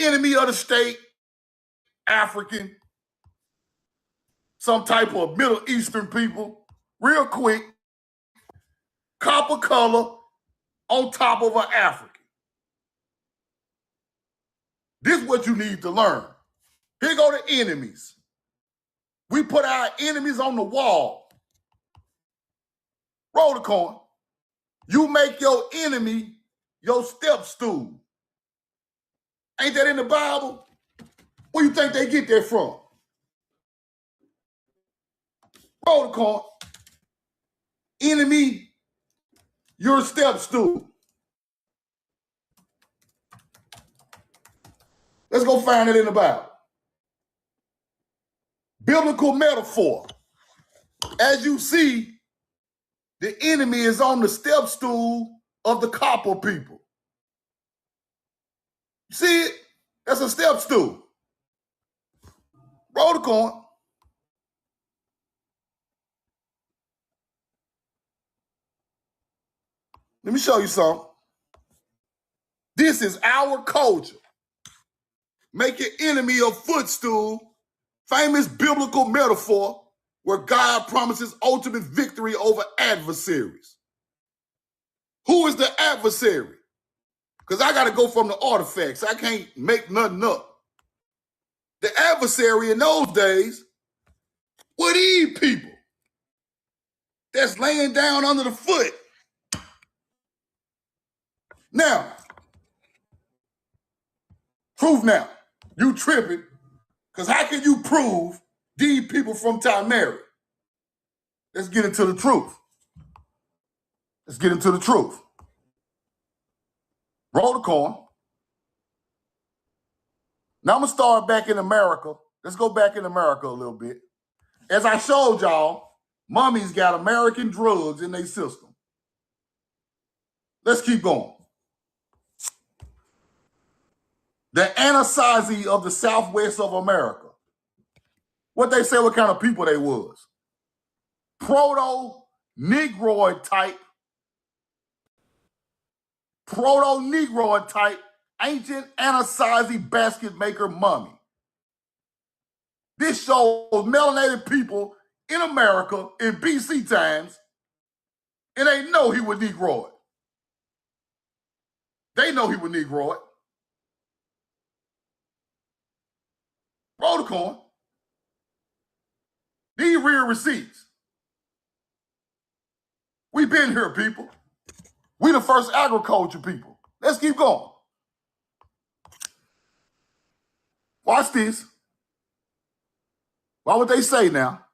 enemy of the state, African, some type of Middle Eastern people, real quick, copper color on top of an African. This is what you need to learn. Here go the enemies. We put our enemies on the wall. Roll the coin. You make your enemy your step stool. Ain't that in the Bible? Where you think they get that from? Roll the coin. Enemy, your step stool. Let's go find it in the Bible. Biblical metaphor. As you see, the enemy is on the step stool of the copper people. You see it? That's a step stool. Roll the coin. Let me show you something. This is our culture. Make your enemy a footstool. Famous biblical metaphor where God promises ultimate victory over adversaries. Who is the adversary? Because I got to go from the artifacts. I can't make nothing up. The adversary in those days were these people that's laying down under the foot. Now, prove now. You tripping. Because how can you prove these people from Tamari? Let's get into the truth. Let's get into the truth. Roll the coin. Now I'm going to start back in America. Let's go back in America a little bit. As I showed y'all, mummies got American drugs in their system. Let's keep going. The Anasazi of the Southwest of America. What they say, what kind of people they was. Proto-Negroid type. Proto-Negroid type ancient Anasazi basket maker mummy. This shows melanated people in America in BC times, and they know he was Negroid. They know he was Negroid. Roll the coin. These real receipts. We been here, people. We the first agriculture people. Let's keep going. Watch this. What would they say now?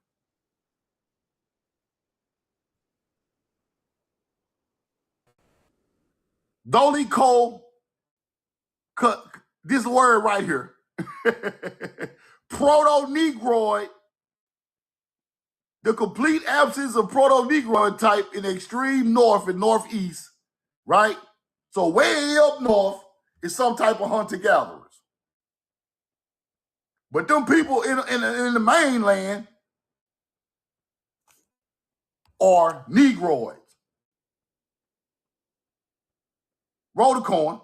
Dolico, this word right here. Proto-Negroid, the complete absence of Proto-Negroid type in the extreme north and northeast, right? So way up north is some type of hunter-gatherers. But them people in the mainland are Negroids. Roll the coin.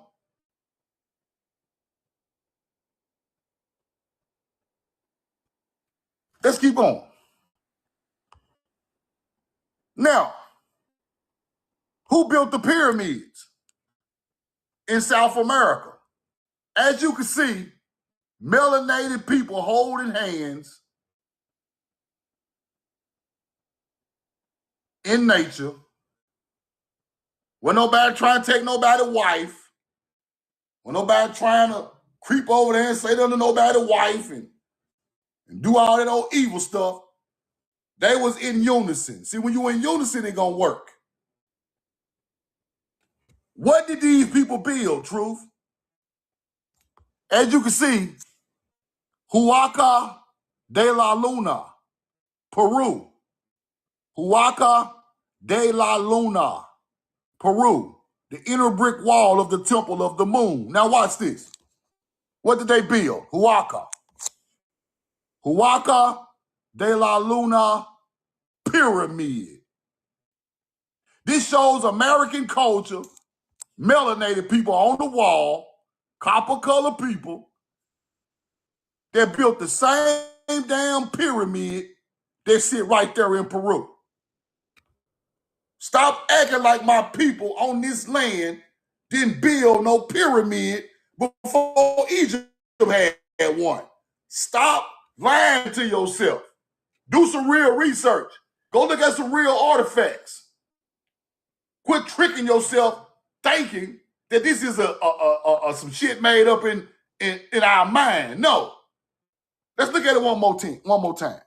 Let's keep on. Now, who built the pyramids in South America? As you can see, melanated people holding hands in nature. When nobody trying to take nobody's wife. When nobody trying to creep over there and say nothing to nobody's wife and do all that old evil stuff. They was in unison. See, when you in unison, it gonna work. What did these people build, Truth? As you can see, Huaca de la Luna, Peru. Huaca de la Luna, Peru. The inner brick wall of the Temple of the Moon. Now watch this. What did they build? Huaca. Huaca de la Luna Pyramid. This shows American culture, melanated people on the wall, copper-colored people that built the same damn pyramid that sit right there in Peru. Stop acting like my people on this land didn't build no pyramid before Egypt had one. Stop lying to yourself. Do some real research. Go look at some real artifacts. Quit tricking yourself thinking that this is some shit made up in our mind. No. Let's look at it one more time.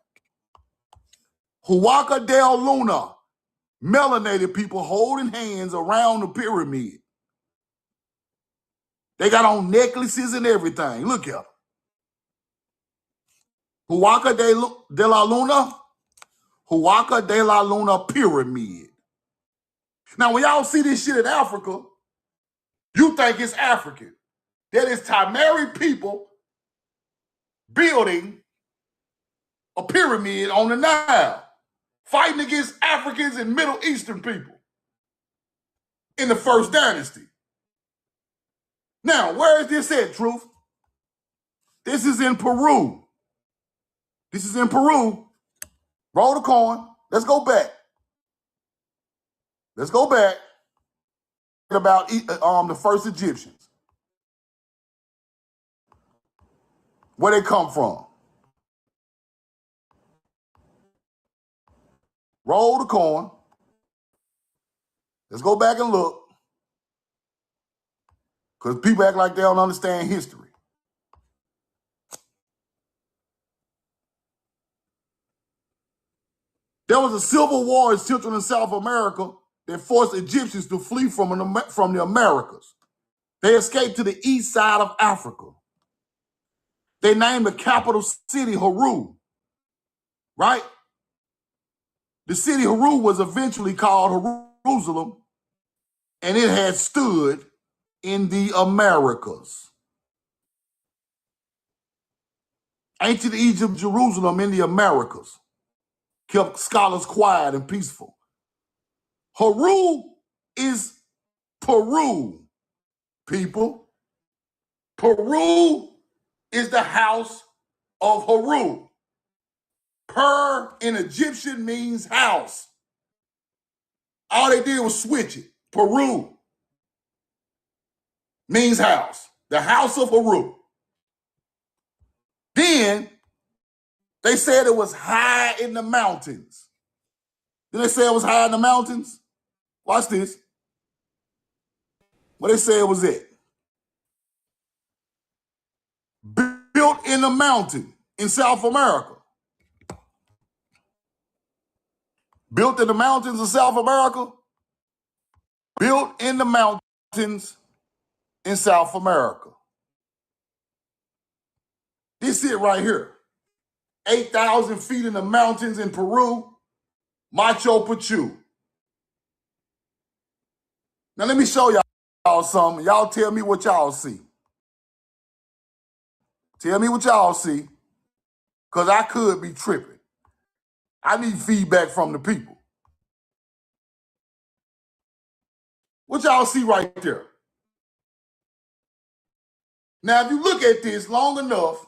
Huaca del Luna, melanated people holding hands around the pyramid. They got on necklaces and everything. Look at them. Huaca de la Luna, Huaca de la Luna pyramid. Now, when y'all see this shit in Africa, you think it's African. That is Tamari people building a pyramid on the Nile, fighting against Africans and Middle Eastern people in the first dynasty. Now, where is this at, Truth? This is in Peru. This is in Peru. Roll the coin. Let's go back. Let's go back about the first Egyptians. Where they come from. Roll the coin. Let's go back and look. Because people act like they don't understand history. There was a civil war in Central and South America that forced Egyptians to flee from the Americas. They escaped to the east side of Africa. They named the capital city Haru, right? The city Haru was eventually called Jerusalem, and it had stood in the Americas. Ancient Egypt, Jerusalem in the Americas kept scholars quiet and peaceful. Haru is Peru, people. Peru is the house of Haru. Per in Egyptian means house. All they did was switch it. Peru means house. The house of Haru. Then they said it was high in the mountains. Did they say it was high in the mountains? Watch this. What they say it was it? Built in the mountain in South America. Built in the mountains of South America. Built in the mountains in South America. This it right here. 8,000 feet in the mountains in Peru, Machu Picchu. Now let me show y'all something. Y'all tell me what y'all see. Tell me what y'all see, because I could be tripping. I need feedback from the people. What y'all see right there? Now, if you look at this long enough,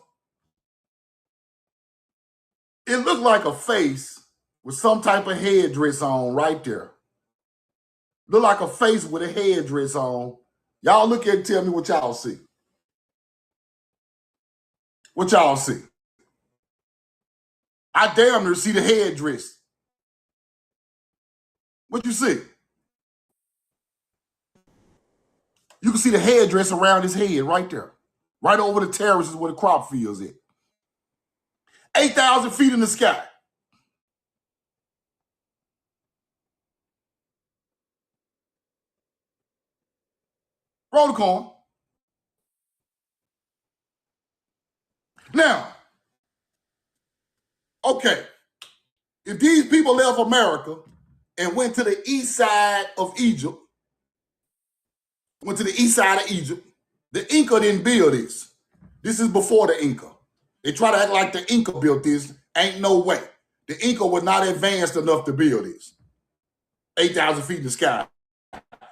it looked like a face with some type of headdress on right there. Look like a face with a headdress on. Y'all look at it and tell me what y'all see. What y'all see? I damn near see the headdress. What you see? You can see the headdress around his head right there. Right over the terraces where the crop fields is. 8,000 feet in the sky. Roll the coin. Now, okay, if these people left America and went to the east side of Egypt, the Inca didn't build this. This is before the Inca. They try to act like the Inca built this. Ain't no way. The Inca was not advanced enough to build this. 8,000 feet in the sky,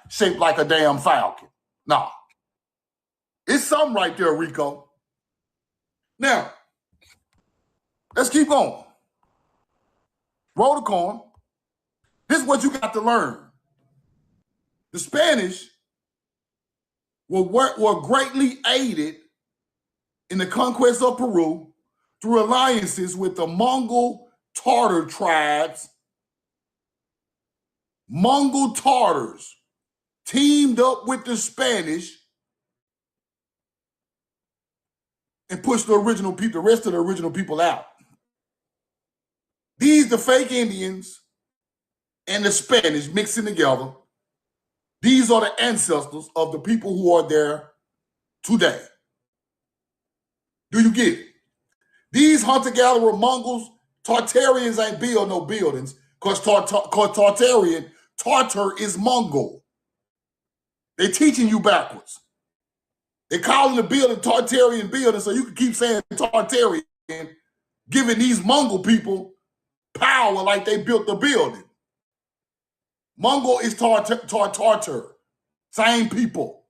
shaped like a damn falcon. Nah. It's something right there, Rico. Now, Let's keep going. Roll the coin. This is what you got to learn. The Spanish were greatly aided in the conquest of Peru through alliances with the Mongol Tartar tribes. Mongol Tartars teamed up with the Spanish and pushed the rest of the original people out. These, the fake Indians and the Spanish mixing together, these are the ancestors of the people who are there today. Do you get it? These hunter-gatherer Mongols, Tartarians ain't build no buildings because Tartar is Mongol. They're teaching you backwards. They're calling the building Tartarian building so you can keep saying Tartarian, giving these Mongol people power like they built the building. Mongol is Tartar. Same people.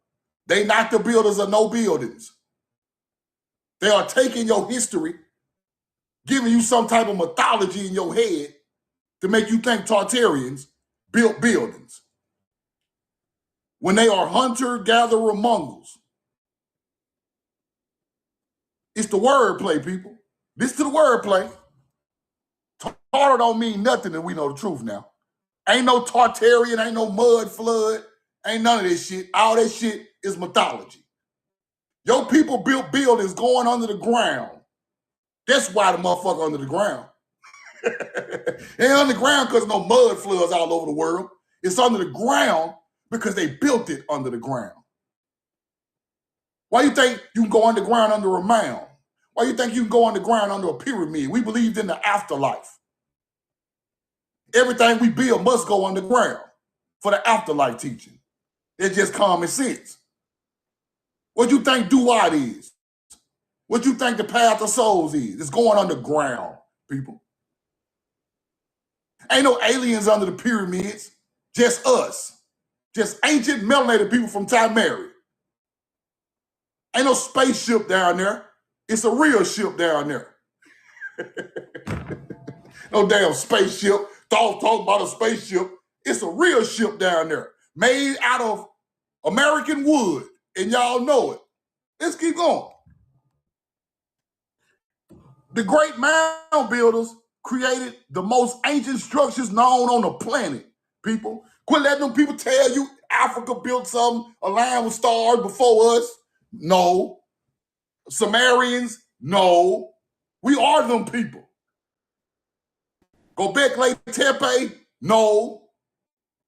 They not the builders of no buildings. They are taking your history, giving you some type of mythology in your head to make you think Tartarians built buildings. When they are hunter-gatherer Mongols. It's the wordplay, people. Listen to the wordplay. Tartar don't mean nothing and we know the truth now. Ain't no Tartarian, ain't no mud flood, ain't none of this shit. All that shit is mythology. Your people built buildings going under the ground. That's why the motherfucker under the ground. It ain't underground because no mud floods all over the world. It's under the ground because they built it under the ground. Why you think you can go underground under a mound? Why you think you can go underground under a pyramid? We believed in the afterlife. Everything we build must go underground for the afterlife teaching. It's just common sense. What you think Duat is? What you think the path of souls is? It's going underground, people. Ain't no aliens under the pyramids, just us. Just ancient melanated people from Timeri. Ain't no spaceship down there. It's a real ship down there. No damn spaceship. Talk about a spaceship. It's a real ship down there. Made out of American wood. And y'all know it. Let's keep going. The great mound builders created the most ancient structures known on the planet, people. Quit letting them people tell you Africa built something, a land with stars before us. No. Sumerians, no. We are them people. Göbekli Tepe, no.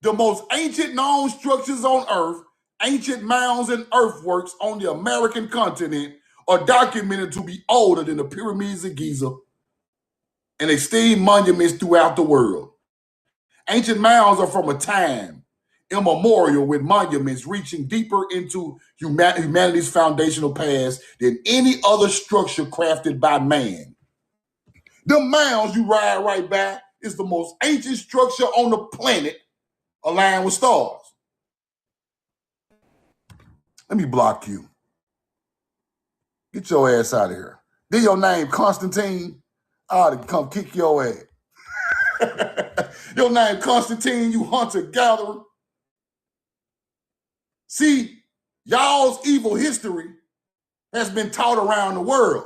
The most ancient known structures on Earth, ancient mounds and earthworks on the American continent are documented to be older than the pyramids of Giza and esteemed monuments throughout the world. Ancient mounds are from a time immemorial with monuments reaching deeper into humanity's foundational past than any other structure crafted by man. The mounds you ride right by is the most ancient structure on the planet aligned with stars. Let me block you. Get your ass out of here. Then your name Constantine, I ought to come kick your ass. Your name Constantine, you hunter-gatherer. See, y'all's evil history has been taught around the world.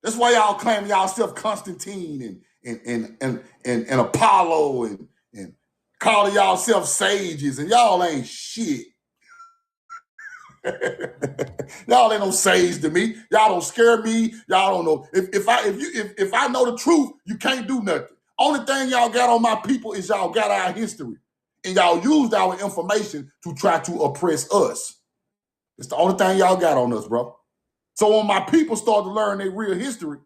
That's why y'all claim y'all self Constantine and Apollo and calling y'all self sages, and y'all ain't shit. Y'all ain't no sage to me. Y'all don't scare me. Y'all don't know. If I know the truth, you can't do nothing. Only thing y'all got on my people is y'all got our history. And y'all used our information to try to oppress us. It's the only thing y'all got on us, bro. So when my people start to learn their real history,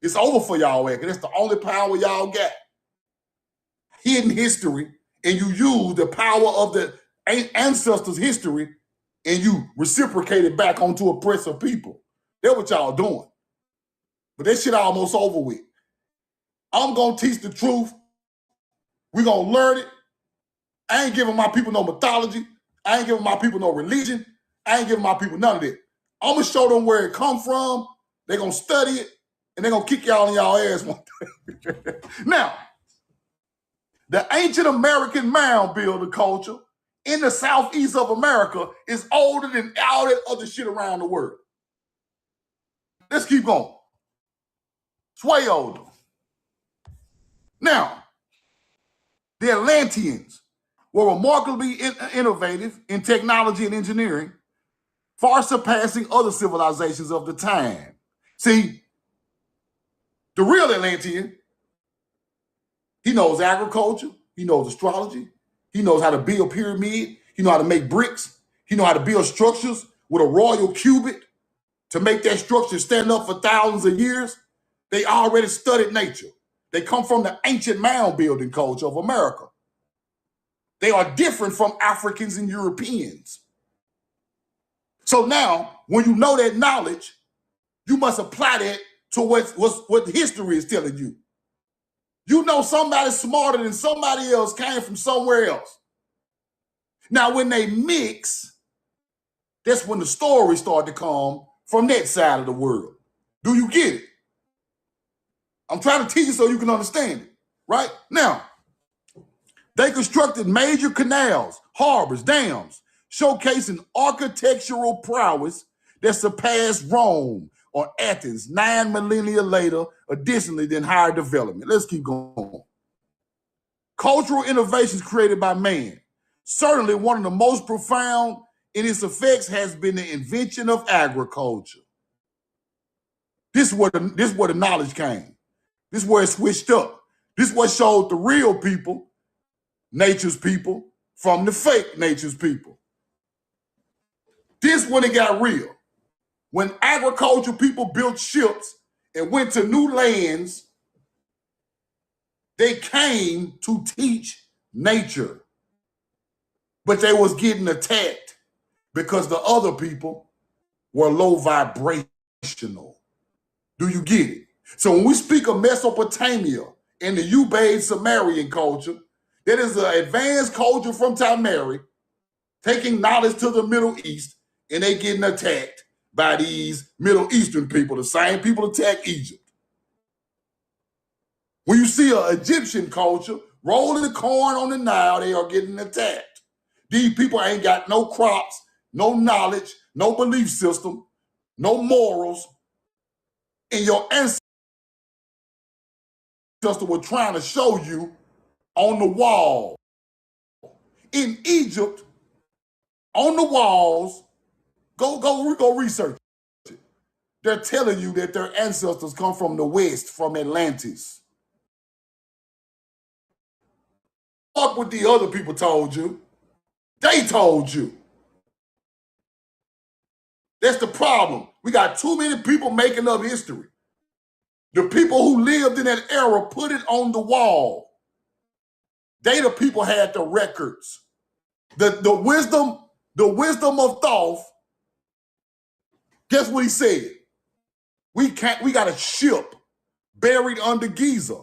it's over for y'all. And that's the only power y'all got. Hidden history, and you use the power of the ancestors' history and you reciprocate it back onto oppressive people. That's what y'all doing. But that shit almost over with. I'm going to teach the truth. We're going to learn it. I ain't giving my people no mythology. I ain't giving my people no religion. I ain't giving my people none of that. I'm going to show them where it come from. They're going to study it, and they're going to kick y'all in y'all ass one day. Now, the ancient American mound builder culture in the southeast of America is older than all that other shit around the world. Let's keep going. It's way older. Now, the Atlanteans were remarkably innovative in technology and engineering, far surpassing other civilizations of the time. See, the real Atlantean, he knows agriculture, he knows astrology, he knows how to build a pyramid, he knows how to make bricks, he knows how to build structures with a royal cubit to make that structure stand up for thousands of years. They already studied nature. They come from the ancient mound building culture of America. They are different from Africans and Europeans. So now, when you know that knowledge, you must apply that to what history is telling you. You know somebody smarter than somebody else came from somewhere else. Now, when they mix, that's when the stories start to come from that side of the world. Do you get it? I'm trying to teach you so you can understand it, right? Now, they constructed major canals, harbors, dams, showcasing architectural prowess that surpassed Rome or Athens 9 millennia later, additionally than higher development. Let's keep going. Cultural innovations created by man. Certainly one of the most profound in its effects has been the invention of agriculture. This is where the knowledge came. This is where it switched up. This is what showed the real people, nature's people, from the fake nature's people. This when it got real. When agriculture people built ships and went to new lands, they came to teach nature. But they was getting attacked because the other people were low vibrational. Do you get it? So when we speak of Mesopotamia and the Ubaid Sumerian culture, that is an advanced culture from Tamari, taking knowledge to the Middle East, and they getting attacked by these Middle Eastern people, the same people attack Egypt. When you see an Egyptian culture rolling the corn on the Nile, they are getting attacked. These people ain't got no crops, no knowledge, no belief system, no morals, and your ancestors were trying to show you on the wall. In Egypt, on the walls, go research it. They're telling you that their ancestors come from the West, from Atlantis. Fuck what the other people told you. They told you. That's the problem. We got too many people making up history. The people who lived in that era put it on the wall. They the people had the records. The wisdom of Thoth. Guess what he said? We got a ship buried under Giza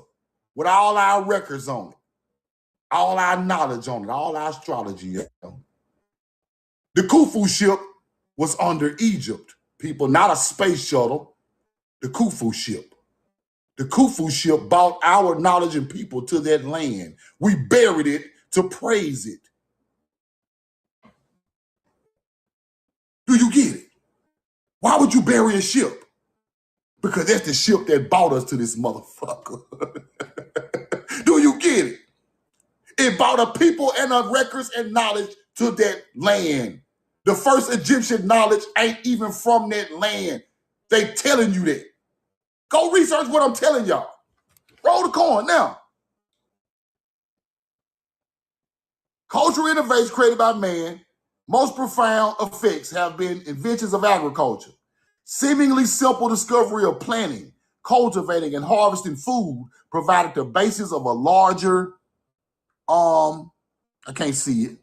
with all our records on it, all our knowledge on it, all our astrology. The Khufu ship was under Egypt, people, not a space shuttle, the Khufu ship. The Khufu ship brought our knowledge and people to that land. We buried it to praise it. Do you get it? Why would you bury a ship? Because that's the ship that brought us to this motherfucker. Do you get it? It brought a people and a records and knowledge to that land. The first Egyptian knowledge ain't even from that land. They telling you that. Go research what I'm telling y'all. Roll the coin now. Cultural innovations created by man, most profound effects have been inventions of agriculture. Seemingly simple discovery of planting, cultivating, and harvesting food provided the basis of a larger, I can't see it.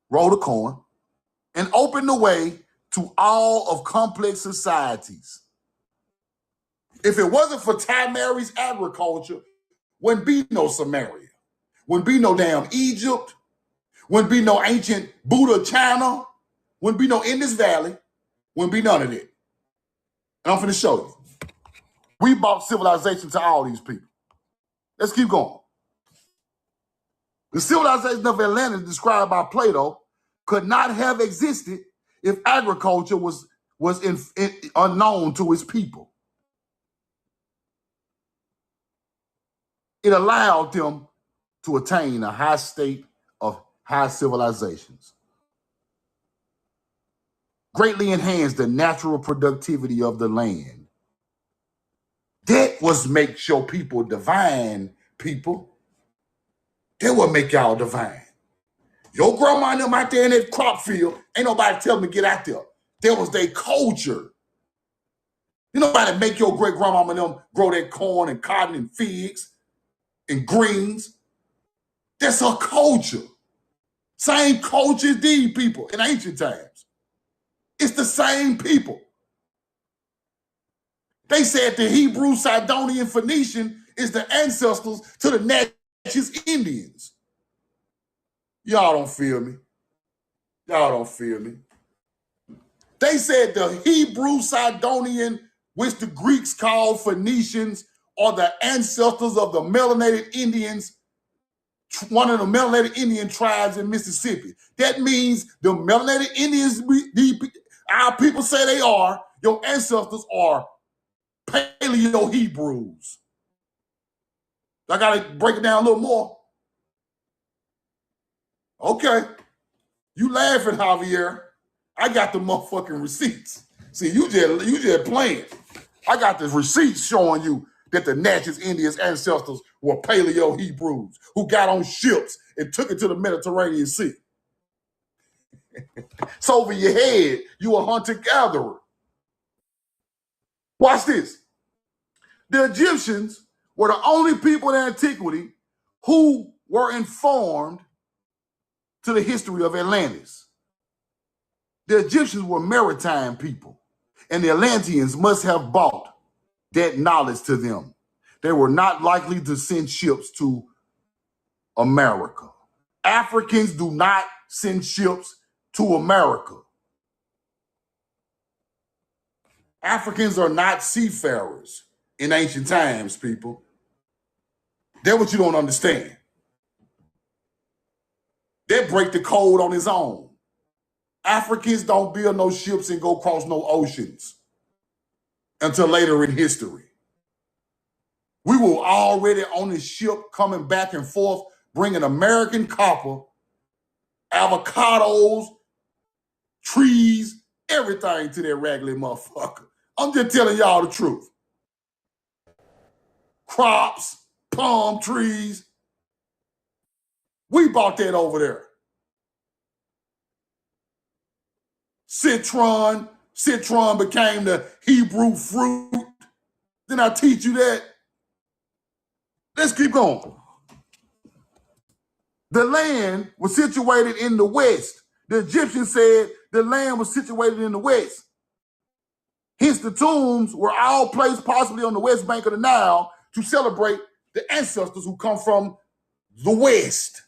Roll the coin. And opened the way to all of complex societies. If it wasn't for Tamari's agriculture, wouldn't be no Samaria, wouldn't be no damn Egypt, wouldn't be no ancient Buddha China, wouldn't be no Indus Valley, wouldn't be none of that. And I'm finna show you. We brought civilization to all these people. Let's keep going. The civilization of Atlantis described by Plato could not have existed if agriculture was unknown to its people. It allowed them to attain a high state of high civilizations, greatly enhanced the natural productivity of the land. That was make your people divine, people. That what make y'all divine. Your grandma and them out there in that crop field, ain't nobody tell them to get out there. That was their culture. You nobody make your great grandmama and them grow their corn and cotton and figs and greens. That's a culture. Same culture as these people in ancient times. It's the same people. They said the Hebrew, Sidonian, Phoenician is the ancestors to the Natchez Indians. Y'all don't feel me. Y'all don't feel me. They said the Hebrew, Sidonian, which the Greeks called Phoenicians, are the ancestors of the melanated Indians, one of the melanated Indian tribes in Mississippi. That means the melanated Indians, our people say they are, your ancestors are Paleo-Hebrews. I got to break it down a little more. Okay. You laughing, Javier. I got the motherfucking receipts. See, you just playing. I got the receipts showing you that the Natchez Indians' ancestors were Paleo-Hebrews who got on ships and took it to the Mediterranean Sea. So over your head, you a hunter-gatherer. Watch this. The Egyptians were the only people in antiquity who were informed to the history of Atlantis. The Egyptians were maritime people, and the Atlanteans must have brought that knowledge to them. They were not likely to send ships to America. Africans do not send ships to America. Africans are not seafarers in ancient times, people. That's what you don't understand. They break the code on its own. Africans don't build no ships and go cross no oceans until later in history. We were already on this ship coming back and forth, bringing American copper, avocados, trees, everything to that raggedy motherfucker. I'm just telling y'all the truth. Crops, palm trees. We bought that over there. Citron became the Hebrew fruit. Then I teach you that. Let's keep going. The land was situated in the west. The Egyptians said the land was situated in the west. Hence, the tombs were all placed possibly on the west bank of the Nile to celebrate the ancestors who come from the west.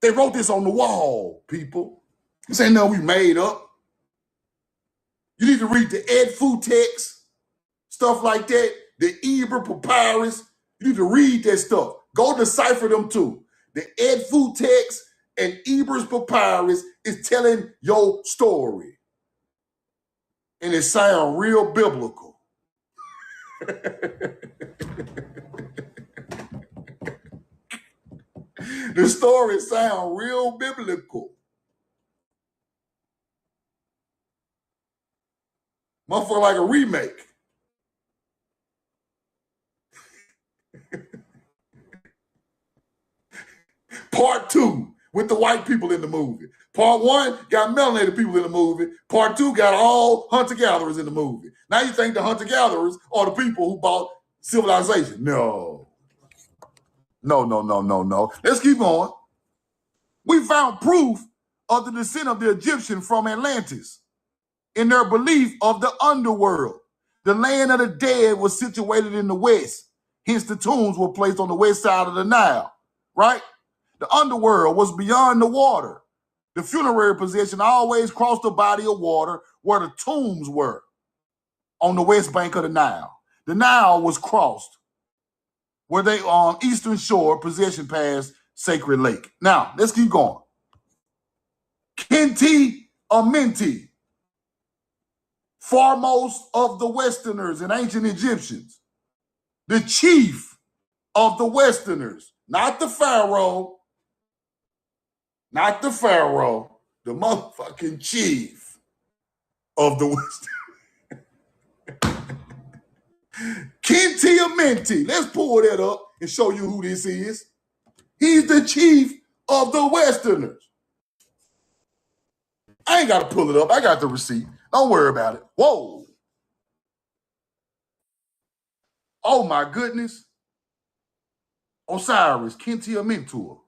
They wrote this on the wall, people. This ain't nothing we made up. You need to read the Edfu text, stuff like that, the Eber Papyrus. You need to read that stuff. Go decipher them too. The Edfu text and Eber's Papyrus is telling your story. And it sounds real biblical. The story sounds real biblical. Motherfucker like a remake. Part 2 with the white people in the movie. Part 1 got melanated people in the movie. Part 2 got all hunter-gatherers in the movie. Now you think the hunter-gatherers are the people who bought civilization. No. No. Let's keep on. We found proof of the descent of the Egyptian from Atlantis in their belief of the underworld. The land of the dead was situated in the west. Hence, the tombs were placed on the west side of the Nile, right? The underworld was beyond the water. The funerary procession always crossed the body of water where the tombs were. on the west bank of the Nile. The Nile was crossed where they on eastern shore, possession past Sacred Lake. Now, let's keep going. Kinti Amenti, foremost of the Westerners and ancient Egyptians, the chief of the Westerners, not the Pharaoh, the motherfucking chief of the Westerners. Kinti Amenti, let's pull that up and show you who this is. He's the chief of the Westerners. I ain't got to pull it up. I got the receipt. Don't worry about it. Whoa. Oh, my goodness. Osiris, Kinti Amenti.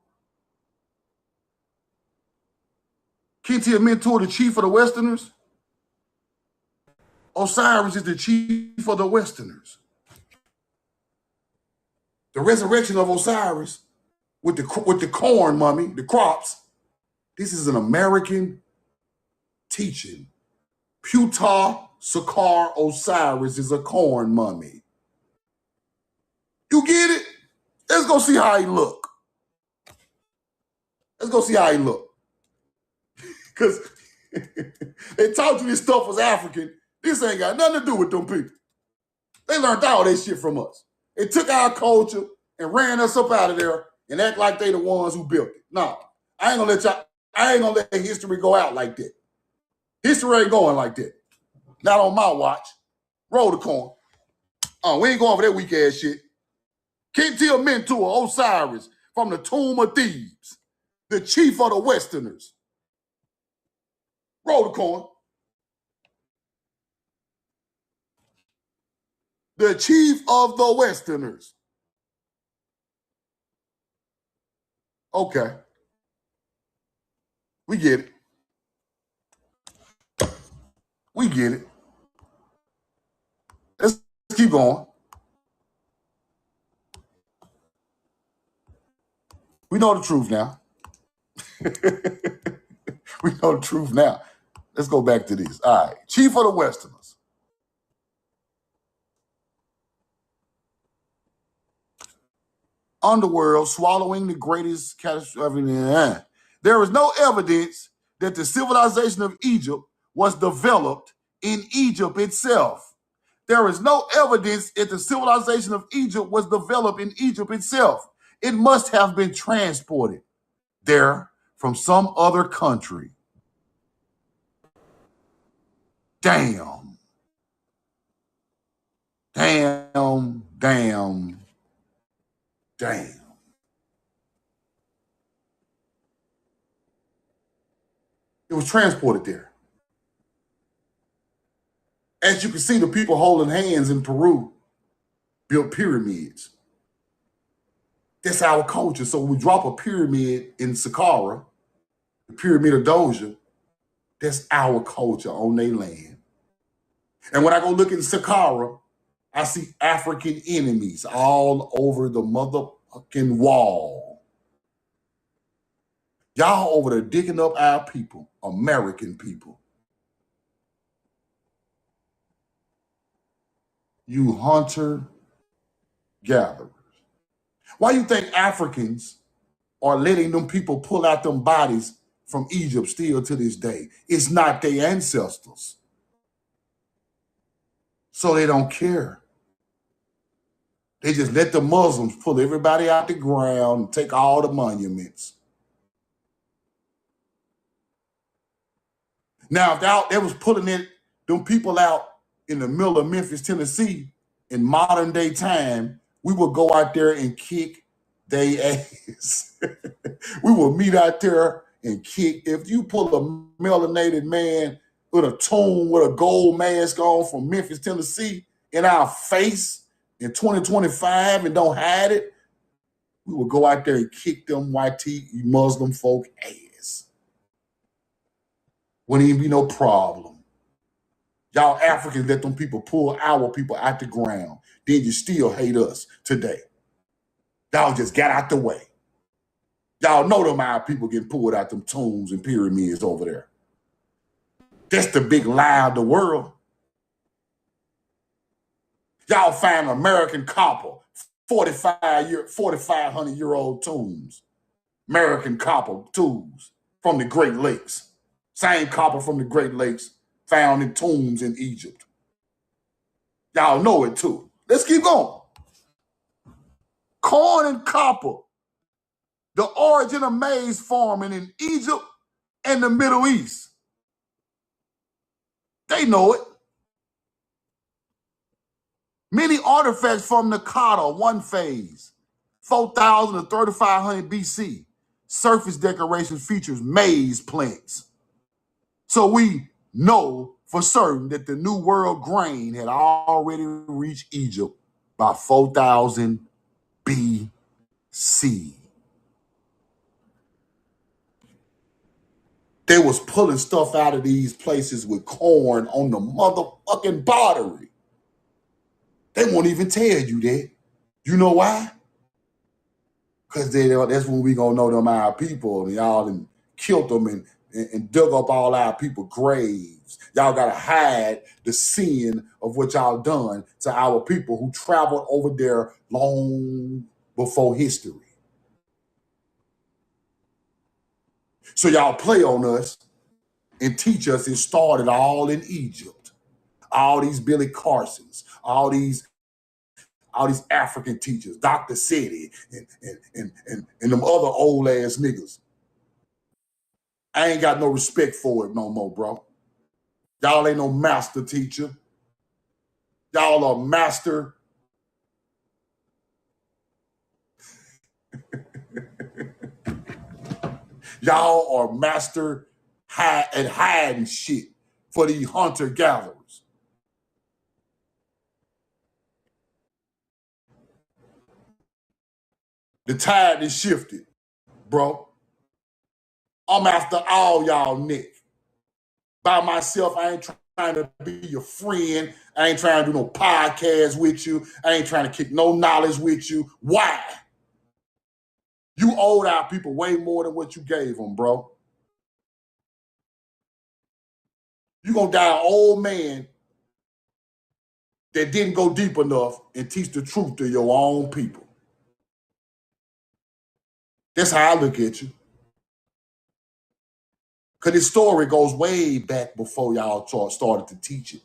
Kinti Amenti, the chief of the Westerners. Osiris is the chief of the Westerners. The resurrection of Osiris with the corn mummy, the crops. This is an American teaching. Ptah Sakhar Osiris is a corn mummy. You get it? Let's go see how he look. Because they taught you this stuff was African. This ain't got nothing to do with them people. They learned all that shit from us. They took our culture and ran us up out of there and act like they the ones who built it. No, I ain't gonna let history go out like that. History ain't going like that. Not on my watch. Roll the corn. We ain't going for that weak ass shit. Kinti Amenti, Osiris from the tomb of Thebes, the chief of the Westerners. Roll the corn. The chief of the Westerners. Okay. We get it. Let's keep going. We know the truth now. Let's go back to this. All right. Chief of the Westerners. Underworld swallowing the greatest catastrophe. There is no evidence that the civilization of Egypt was developed in Egypt itself. There is no evidence that the civilization of Egypt was developed in Egypt itself. It must have been transported there from some other country. Damn. It was transported there. As you can see, the people holding hands in Peru built pyramids. That's our culture. So when we drop a pyramid in Saqqara, the pyramid of Doja, that's our culture on their land. And when I go look in Saqqara, I see African enemies all over the motherfucking wall. Y'all over there digging up our people, American people. You hunter-gatherers. Why you think Africans are letting them people pull out them bodies from Egypt still to this day? It's not their ancestors. So they don't care. They just let the Muslims pull everybody out the ground and take all the monuments. Now, if they was pulling them people out in the middle of Memphis, Tennessee, in modern day time, we would go out there and kick their ass. We will meet out there and kick. If you pull a melanated man with a tune with a gold mask on from Memphis, Tennessee, in our face in 2025 and don't hide it, we will go out there and kick them white Muslim folk ass. Wouldn't even be no problem. Y'all Africans let them people pull our people out the ground. Then you still hate us today. Y'all just got out the way. Y'all know them our people getting pulled out them tombs and pyramids over there. That's the big lie of the world. Y'all find American copper, 4,500-year-old tombs. American copper tools from the Great Lakes. Same copper from the Great Lakes found in tombs in Egypt. Y'all know it too. Let's keep going. Corn and copper, the origin of maize farming in Egypt and the Middle East. They know it. Many artifacts from Nakata, one phase, 4,000 to 3,500 BC. Surface decoration features maize plants. So we know for certain that the New World grain had already reached Egypt by 4,000 BC. They was pulling stuff out of these places with corn on the motherfucking pottery. They won't even tell you that. You know why? Because that's when we gonna know them our people, and y'all and killed them and dug up all our people graves. Y'all gotta hide the sin of what y'all done to our people who traveled over there long before history. So y'all play on us and teach us it started all in Egypt. All these Billy Carsons, all these African teachers, Dr. City, and them other old ass niggas. I ain't got no respect for it no more, bro. Y'all ain't no master teacher. Y'all are master. Y'all are master at hiding shit for these hunter-gatherers. The tide is shifted, bro. I'm after all y'all, Nick. By myself, I ain't trying to be your friend. I ain't trying to do no podcast with you. I ain't trying to kick no knowledge with you. Why? You owed our people way more than what you gave them, bro. You gonna die an old man that didn't go deep enough and teach the truth to your own people. That's how I look at you. Because this story goes way back before y'all started to teach it.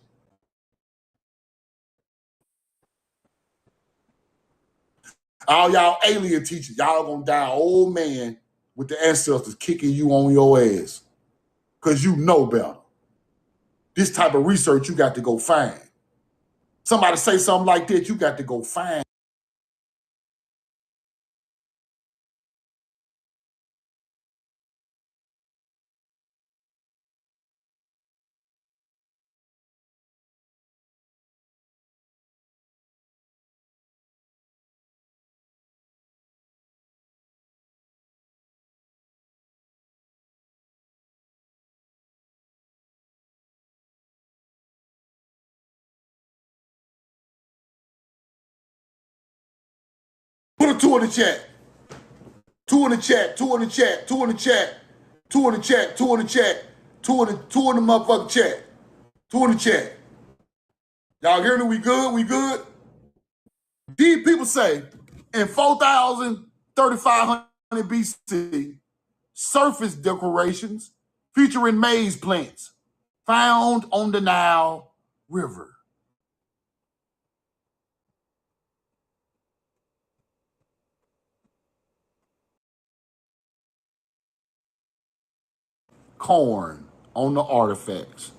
All y'all alien teachers, y'all gonna die an old man with the ancestors kicking you on your ass. Because you know better. This type of research you got to go find. Somebody say something like that, you got to go find. Put a 2 in the chat. 2 in the chat, 2 in the chat, 2 in the chat, 2 in the chat, 2 in the chat, 2 in the motherfucking chat, 2 in the chat. Y'all hear me? We good? We good? These people say in 4,000, 3,500 BC, surface decorations featuring maize plants found on the Nile River. Corn on the artifacts.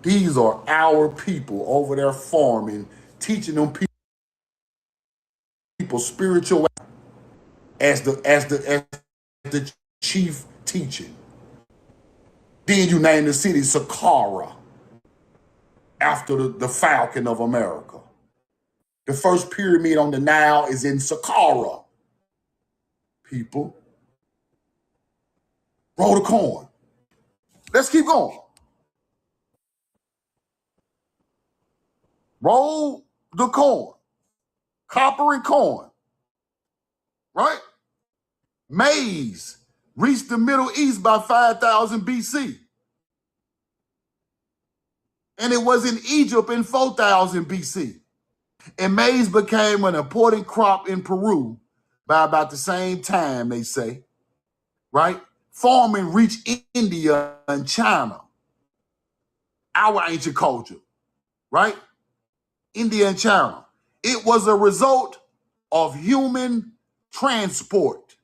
These are our people over there farming, teaching them people spiritual as the chief teaching. Then you name the city Saqqara after the Falcon of America. The first pyramid on the Nile is in Saqqara. People. Roll the corn. Let's keep going. Roll the corn. Copper and corn. Right? Maize reached the Middle East by 5,000 BC. And it was in Egypt in 4000 BC. And maize became an important crop in Peru by about the same time, they say, right? Farming reached India and China, our ancient culture, right? India and China. It was a result of human transport.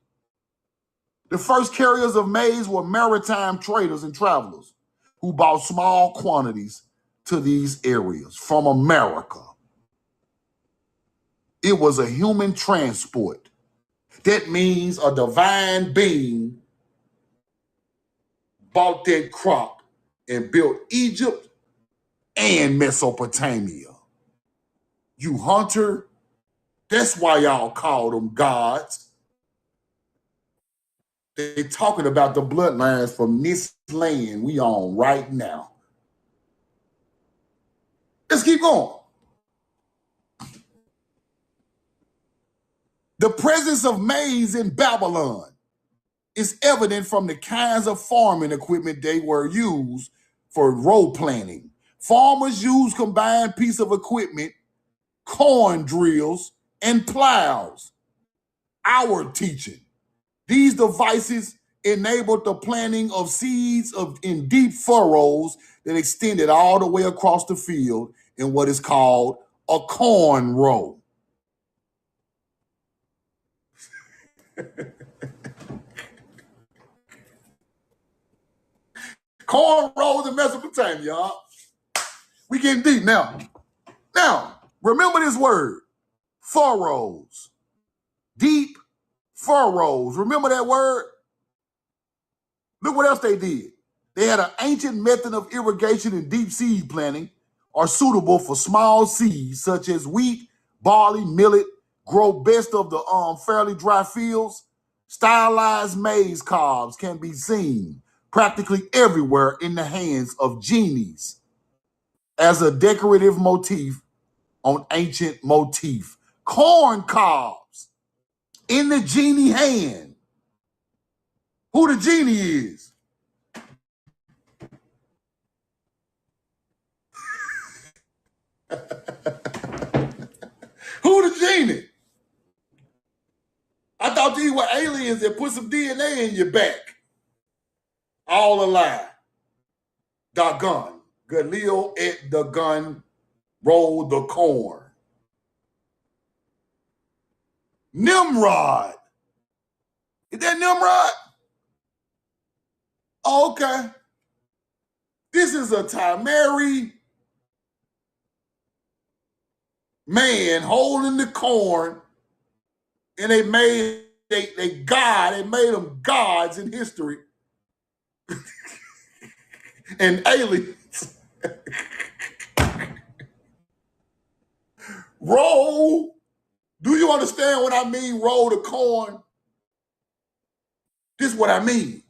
The first carriers of maize were maritime traders and travelers who bought small quantities to these areas from America. It was a human transport. That means a divine being bought that crop and built Egypt and Mesopotamia. You hunter, that's why y'all call them gods. They talking about the bloodlines from this land we on right now. Let's keep going. The presence of maize in Babylon is evident from the kinds of farming equipment they were used for row planting. Farmers used combined piece of equipment, corn drills, and plows. Our teaching. These devices enabled the planting of seeds in deep furrows that extended all the way across the field in what is called a corn row. Corn rows in Mesopotamia, y'all. We getting deep now. Now, remember this word, furrows. Deep furrows. Remember that word? Look what else they did. They had an ancient method of irrigation and deep seed planting are suitable for small seeds such as wheat, barley, millet, grow best of the fairly dry fields. Stylized maize cobs can be seen practically everywhere in the hands of genies as a decorative motif on ancient motif. Corn cobs in the genie hand. Who the genie is? Who the genie? I thought these were aliens that put some DNA in your back. All a lie. Doggone. Galileo ate the gun, rolled the corn. Nimrod. Is that Nimrod? Oh, okay. This is a Tamari man holding the corn, and they made they made them gods in history. And aliens. Roll. Do you understand what I mean, roll the corn? This is what I mean.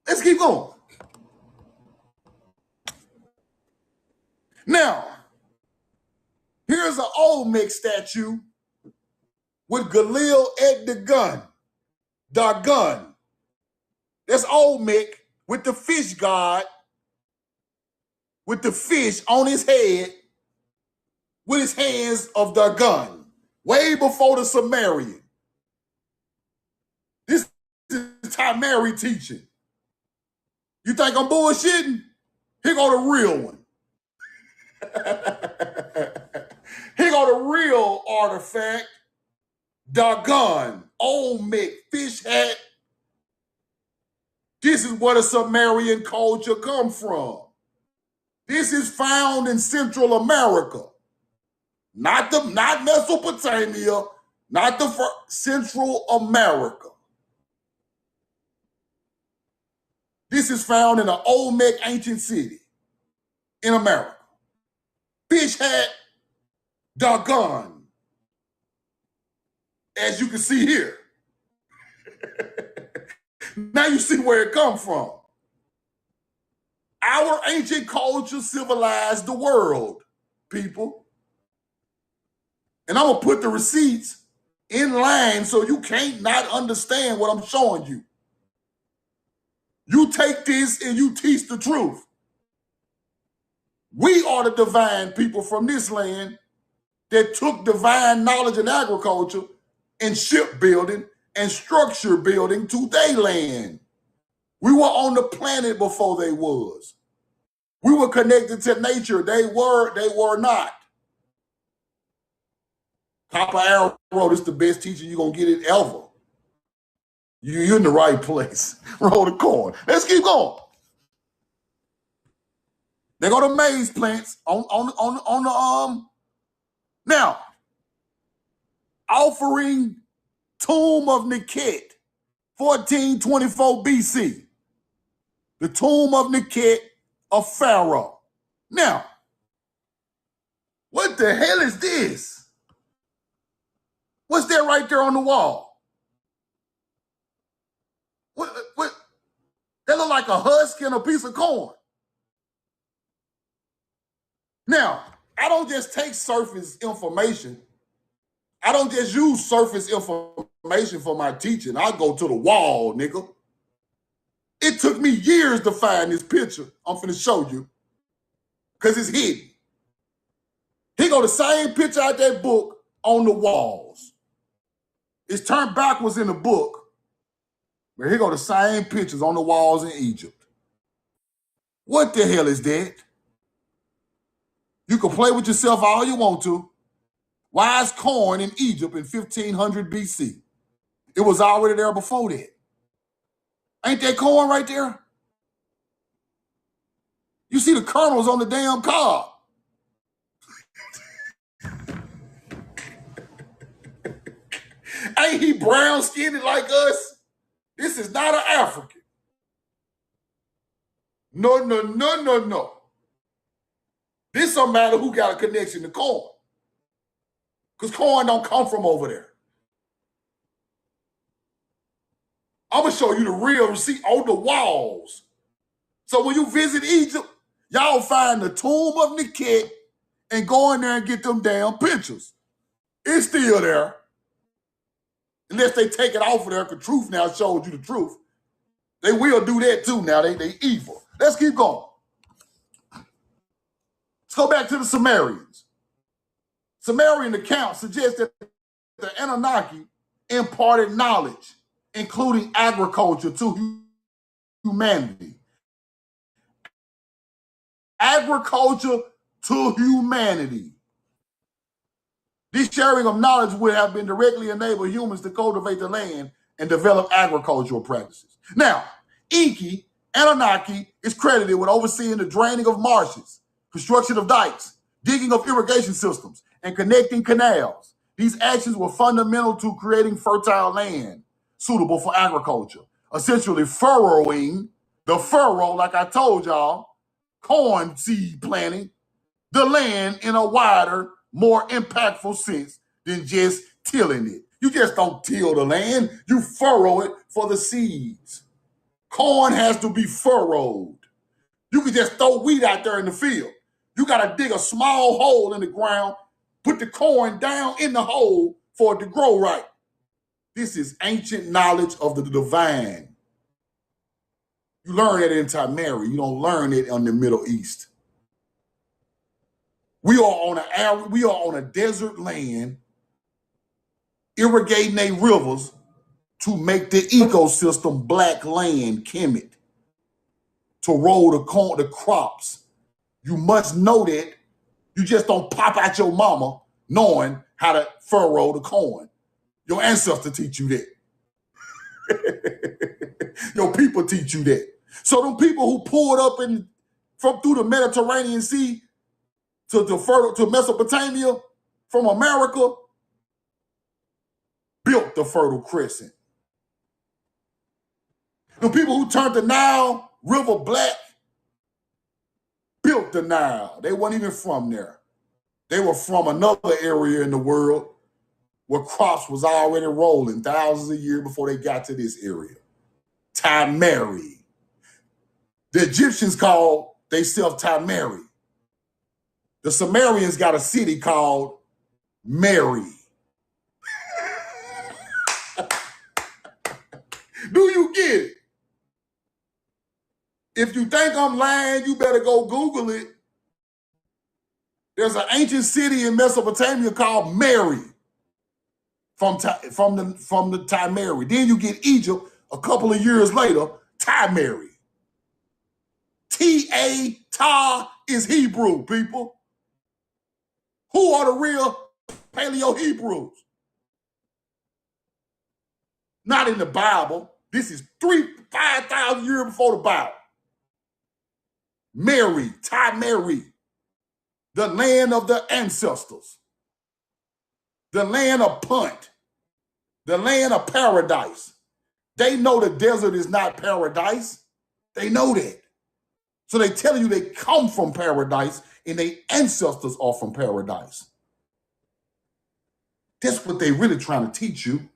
Let's keep going. Now, here's an Olmec statue with Galil at the gun. Dagon. That's Olmec with the fish god, with the fish on his head, with his hands of Dagon, way before the Sumerian. This is Tamari teaching. You think I'm bullshitting? Here go the real one. Here go the real artifact. Dagon, Olmec, fish hat. This is where the Sumerian culture come from. This is found in Central America. Not Mesopotamia, not Central America. This is found in an Olmec ancient city in America. Fish hat, Dagon, as you can see here. Now you see where it comes from. Our ancient culture civilized the world, people. And I'm going to put the receipts in line so you can't not understand what I'm showing you. You take this and you teach the truth. We are the divine people from this land that took divine knowledge in agriculture and shipbuilding and structure building to their land. We were on the planet before they was. We were connected to nature. They were not. Papa Arrow, this is the best teacher you're going to get it ever. You're in the right place. Roll the corn. Let's keep going. They go to maize plants on the now, offering tomb of Niket, 1424 BC. The tomb of Niket of Pharaoh. Now, what the hell is this? What's that right there on the wall? What? That look like a husk and a piece of corn. Now, I don't just take surface information. I don't just use surface information for my teaching. I go to the wall, nigga. It took me years to find this picture. I'm finna show you. Because it's hidden. Here go the same picture out that book on the walls. It's turned backwards in the book. But here go the same pictures on the walls in Egypt. What the hell is that? You can play with yourself all you want to. Why is corn in Egypt in 1500 BC? It was already there before that. Ain't that corn right there? You see the kernels on the damn cob. Ain't he brown skinned like us? This is not an African. No. This don't matter who got a connection to corn. Because corn don't come from over there. I'm going to show you the real receipt on the walls. So when you visit Egypt, y'all find the tomb of Niket and go in there and get them damn pictures. It's still there. Unless they take it off of there, because truth now showed you the truth. They will do that too now. They evil. Let's keep going. Let's go back to the Sumerians. Sumerian accounts suggest that the Anunnaki imparted knowledge, including agriculture, to humanity. Agriculture to humanity. This sharing of knowledge would have been directly enable humans to cultivate the land and develop agricultural practices. Now, Enki, Anunnaki, is credited with overseeing the draining of marshes, construction of dikes, digging of irrigation systems, and connecting canals. These actions were fundamental to creating fertile land suitable for agriculture, essentially furrowing the furrow, like I told y'all, corn seed planting, the land in a wider, more impactful sense than just tilling it. You just don't till the land, you furrow it for the seeds. Corn has to be furrowed. You can just throw wheat out there in the field. You got to dig a small hole in the ground, put the corn down in the hole for it to grow right. This is ancient knowledge of the divine. You learn it in Tamari. You don't learn it in the Middle East. We are on a desert land, irrigating their rivers to make the ecosystem black land, Kemet, to roll the crops. You must know that. You just don't pop out your mama knowing how to furrow the corn. Your ancestors teach you that. Your people teach you that. So them people who pulled up from through the Mediterranean Sea to Mesopotamia from America built the Fertile Crescent. The people who turned the Nile River black built the Nile. They weren't even from there. They were from another area in the world where crops was already rolling thousands of years before they got to this area. Tamari. The Egyptians called themselves Tamari. The Sumerians got a city called Mary. Do you get it? If you think I'm lying, you better go Google it. There's an ancient city in Mesopotamia called Mary from the Timeri. Then you get Egypt a couple of years later, Timeri. T-A, Ta is Hebrew, people. Who are the real Paleo-Hebrews? Not in the Bible. This is 5,000 years before the Bible. Mary, Timeri, the land of the ancestors, the land of Punt, the land of paradise. They know the desert is not paradise. They know that. So they tell you they come from paradise and their ancestors are from paradise. That's what they really trying to teach you.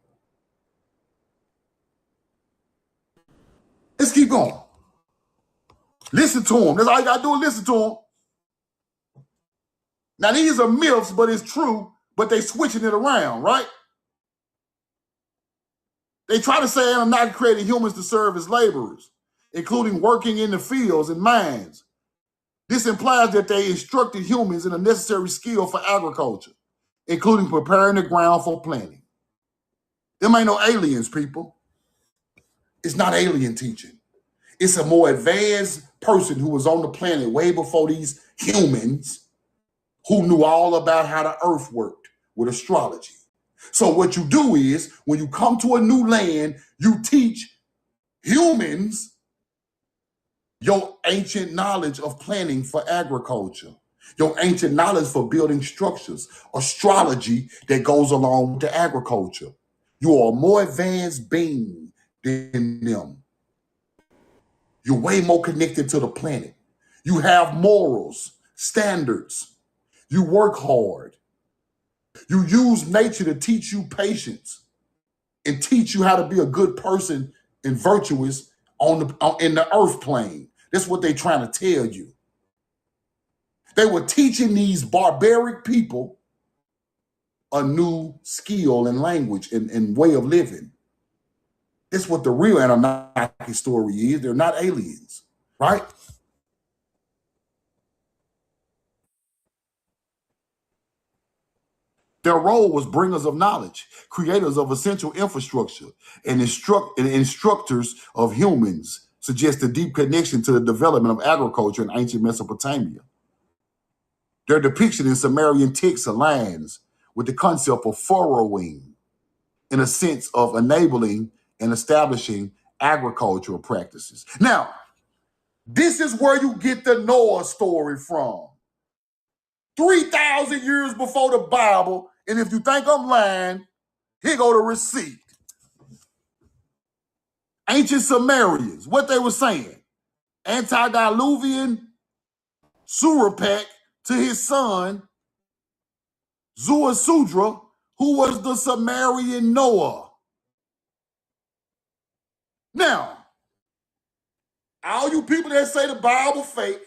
Let's keep going. Listen to them. That's all you got to do is listen to them. Now, these are myths, but it's true, but they switching it around, right? They try to say Anunnaki created humans to serve as laborers, including working in the fields and mines. This implies that they instructed humans in a necessary skill for agriculture, including preparing the ground for planting. Them ain't no aliens, people. It's not alien teaching. It's a more advanced person who was on the planet way before these humans who knew all about how the earth worked with astrology. So what you do is, when you come to a new land, you teach humans your ancient knowledge of planning for agriculture, your ancient knowledge for building structures, astrology that goes along with the agriculture. You are a more advanced being than them. You're way more connected to the planet. You have morals, standards. You work hard. You use nature to teach you patience and teach you how to be a good person and virtuous in the earth plane. That's what they're trying to tell you. They were teaching these barbaric people a new skill and language and way of living. That's what the real Anunnaki story is. They're not aliens, right? Their role was bringers of knowledge, creators of essential infrastructure, and instructors of humans, suggest a deep connection to the development of agriculture in ancient Mesopotamia. Their depiction in Sumerian texts aligns with the concept of furrowing, in a sense of enabling and establishing agricultural practices. Now, this is where you get the Noah story from. 3,000 years before the Bible, and if you think I'm lying, here go the receipt. Ancient Sumerians, what they were saying, antediluvian Surapek to his son, Zuasudra, who was the Sumerian Noah. Now, all you people that say the Bible fake,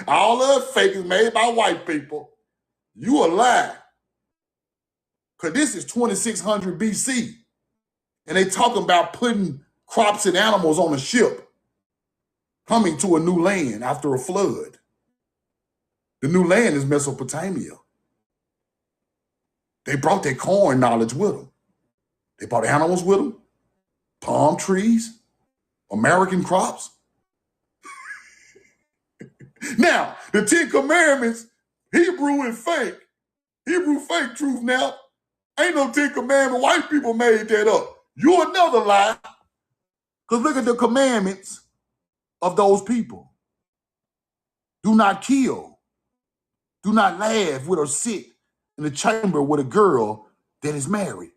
all of it fake is made by white people, you a lie. Because this is 2600 BC. And they talking about putting crops and animals on a ship, coming to a new land after a flood. The new land is Mesopotamia. They brought their corn knowledge with them. They brought animals with them, palm trees, American crops. Now, the 10 Commandments, Hebrew and fake. Hebrew fake truth now. Ain't no 10 Commandments. White people made that up. You another lie. Because look at the commandments of those people. Do not kill. Do not laugh with or sit in the chamber with a girl that is married.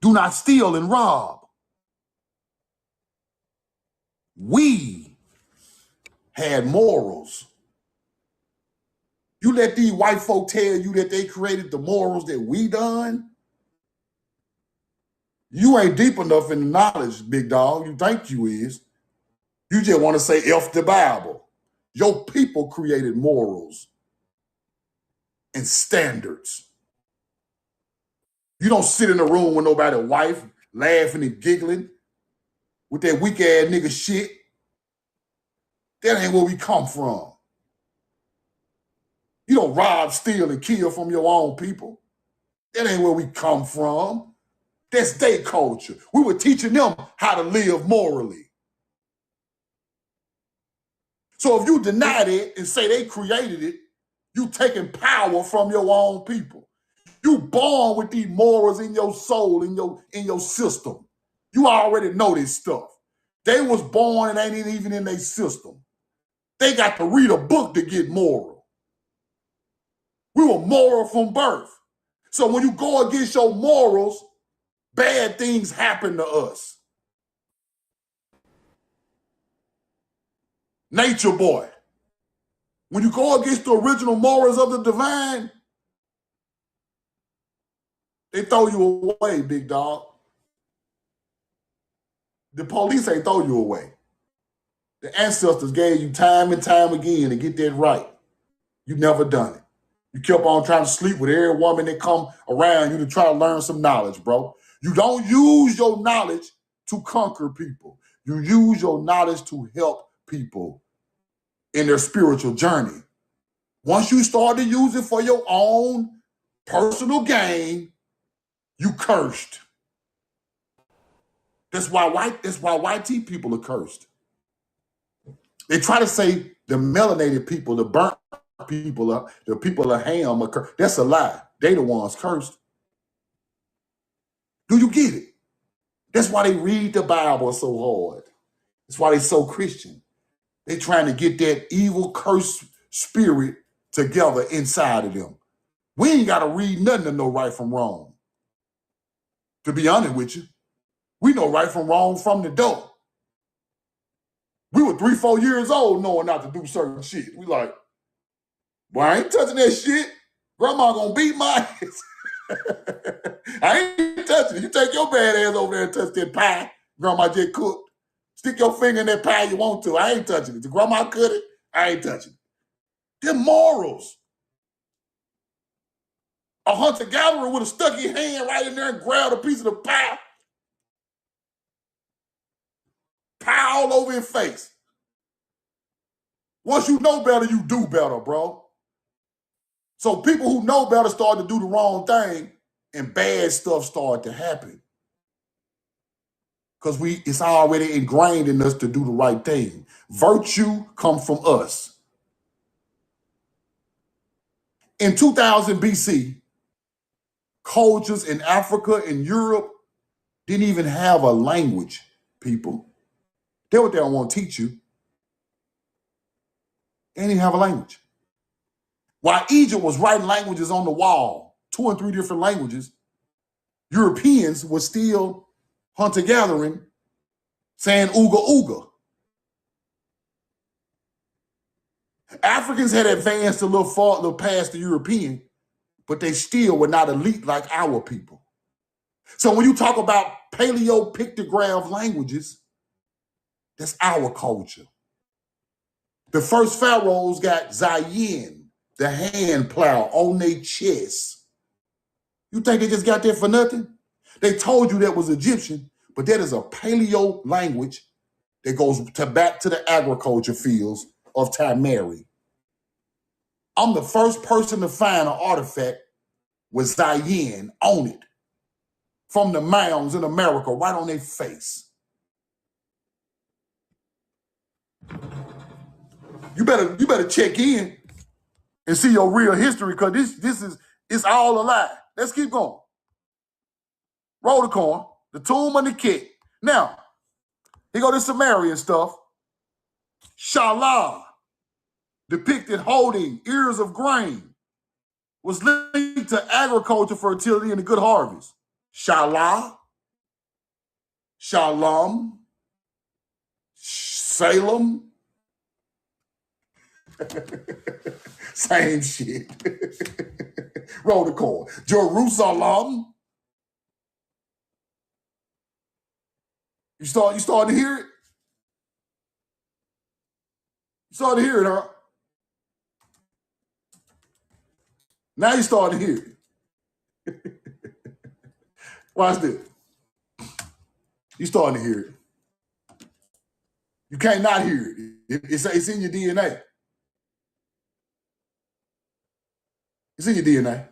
Do not steal and rob. We had morals. You let these white folk tell you that they created the morals that we done? You ain't deep enough in the knowledge, big dog. You think you is. You just want to say F the Bible. Your people created morals and standards. You don't sit in a room with nobody's wife laughing and giggling with that weak ass nigga shit. That ain't where we come from. You don't rob, steal, and kill from your own people. That ain't where we come from. That's their culture. We were teaching them how to live morally. So if you deny it and say they created it, you taking power from your own people. You born with these morals in your soul, in your system. You already know this stuff. They was born and ain't even in their system. They got to read a book to get moral. We were moral from birth. So when you go against your morals, bad things happen to us. Nature boy. When you go against the original morals of the divine, they throw you away, big dog. The police ain't throw you away. The ancestors gave you time and time again to get that right. You never done it. You kept on trying to sleep with every woman that come around you to try to learn some knowledge, bro. You don't use your knowledge to conquer people. You use your knowledge to help people in their spiritual journey. Once you start to use it for your own personal gain, you cursed. That's why white people are cursed. They try to say the melanated people, the burnt people, the people of Ham are cursed. That's a lie. They the ones cursed. Do you get it? That's why they read the Bible so hard. That's why they so Christian. They trying to get that evil cursed spirit together inside of them. We ain't got to read nothing to know right from wrong. To be honest with you, we know right from wrong from the door. We were 3-4 years old knowing not to do certain shit. We like, boy, I ain't touching that shit. Grandma gonna beat my ass. I ain't touching it. You take your bad ass over there and touch that pie Grandma just cooked. Stick your finger in that pie you want to. I ain't touching it. The grandma cut it. I ain't touching it. They're morals. A hunter-gatherer would have stuck his hand right in there and grabbed a piece of the pie. Pie all over his face. Once you know better, you do better, bro. So people who know better start to do the wrong thing and bad stuff start to happen. Because it's already ingrained in us to do the right thing. Virtue comes from us. In 2000 BC, cultures in Africa and Europe didn't even have a language, people. That's what they don't want to teach you. They didn't even have a language. While Egypt was writing languages on the wall, 2 and 3 different languages, Europeans were still hunter-gathering, saying ooga ooga. Africans had advanced a little past the European, but they still were not elite like our people. So when you talk about paleo-pictograph languages, that's our culture. The first pharaohs got Zayin, the hand plow, on their chest. You think they just got that for nothing? They told you that was Egyptian, but that is a paleo language that goes back to the agriculture fields of Tamari. I'm the first person to find an artifact with Zayin on it from the mounds in America, right on their face. You better check in and see your real history, because it's all a lie. Let's keep going. Roll the coin, the tomb and the kick. Now, here go the Sumerian stuff. Shalah, depicted holding ears of grain, was linked to agriculture, fertility, and a good harvest. Shalah, Shalom, Salem, same shit. Roll the coin. Jerusalem. You starting to hear it? You starting to hear it, huh? Now you starting to hear it. Watch this. You starting to hear it. You can't not hear it. It's in your DNA. It's in your DNA.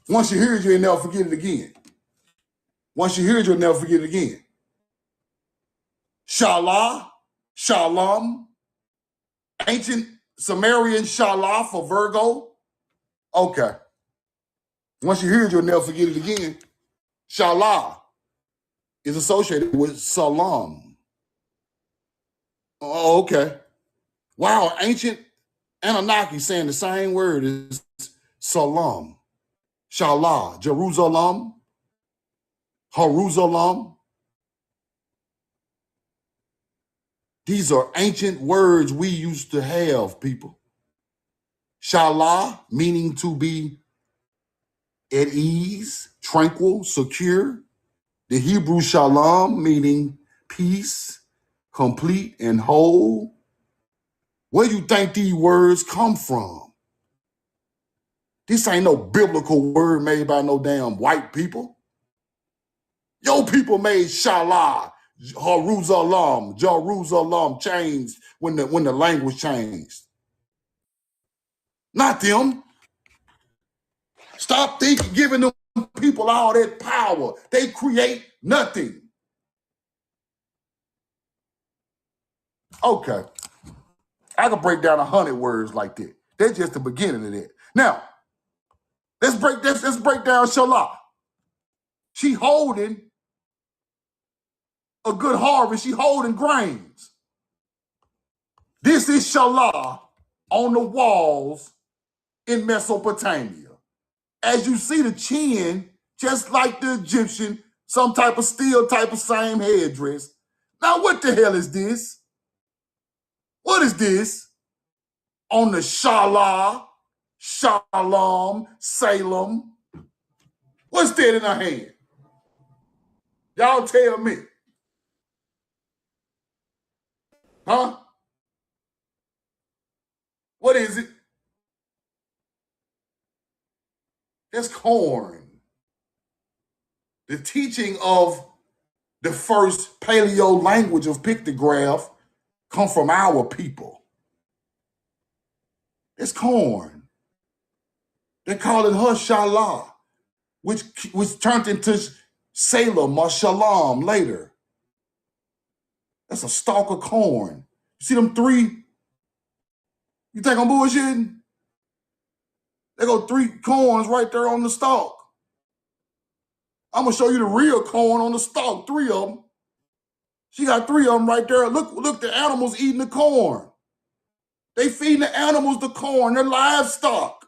Once you hear it, you'll never forget it again. Once you hear it, you'll never forget it again. Shalah, Shalom, ancient Sumerian Shalah for Virgo. Okay. Once you hear it, you'll never forget it again. Shalah is associated with Salam. Oh, okay. Wow, ancient Anunnaki saying the same word as Salam. Shalah, Jerusalem, Jerusalem. These are ancient words we used to have, people. Shalah, meaning to be at ease, tranquil, secure. The Hebrew shalom, meaning peace, complete and whole. Where do you think these words come from? This ain't no biblical word made by no damn white people. Your people made Shalah, Jerusalem changed when the language changed. Not them. Stop giving them people all that power. They create nothing. Okay. I can break down 100 words like that. That's just the beginning of that. Now, let's break down Shalah. She holding a good harvest. She holding grains. This is Shalah on the walls in Mesopotamia. As you see the chin, just like the Egyptian, some type of steel type of same headdress. Now, what the hell is this? What is this? On the Shalah, Shalom, Salem. What's that in her hand? Y'all tell me. Huh? What is it? That's corn. The teaching of the first paleo language of pictograph come from our people. It's corn. They call it her Shalah, which turned into Salem or Shalom later. That's a stalk of corn. You see them three? You think I'm bullshitting? They go 3 corns right there on the stalk. I'm gonna show you the real corn on the stalk, 3 of them. She got 3 of them right there. Look, the animals eating the corn. They feeding the animals the corn, their livestock.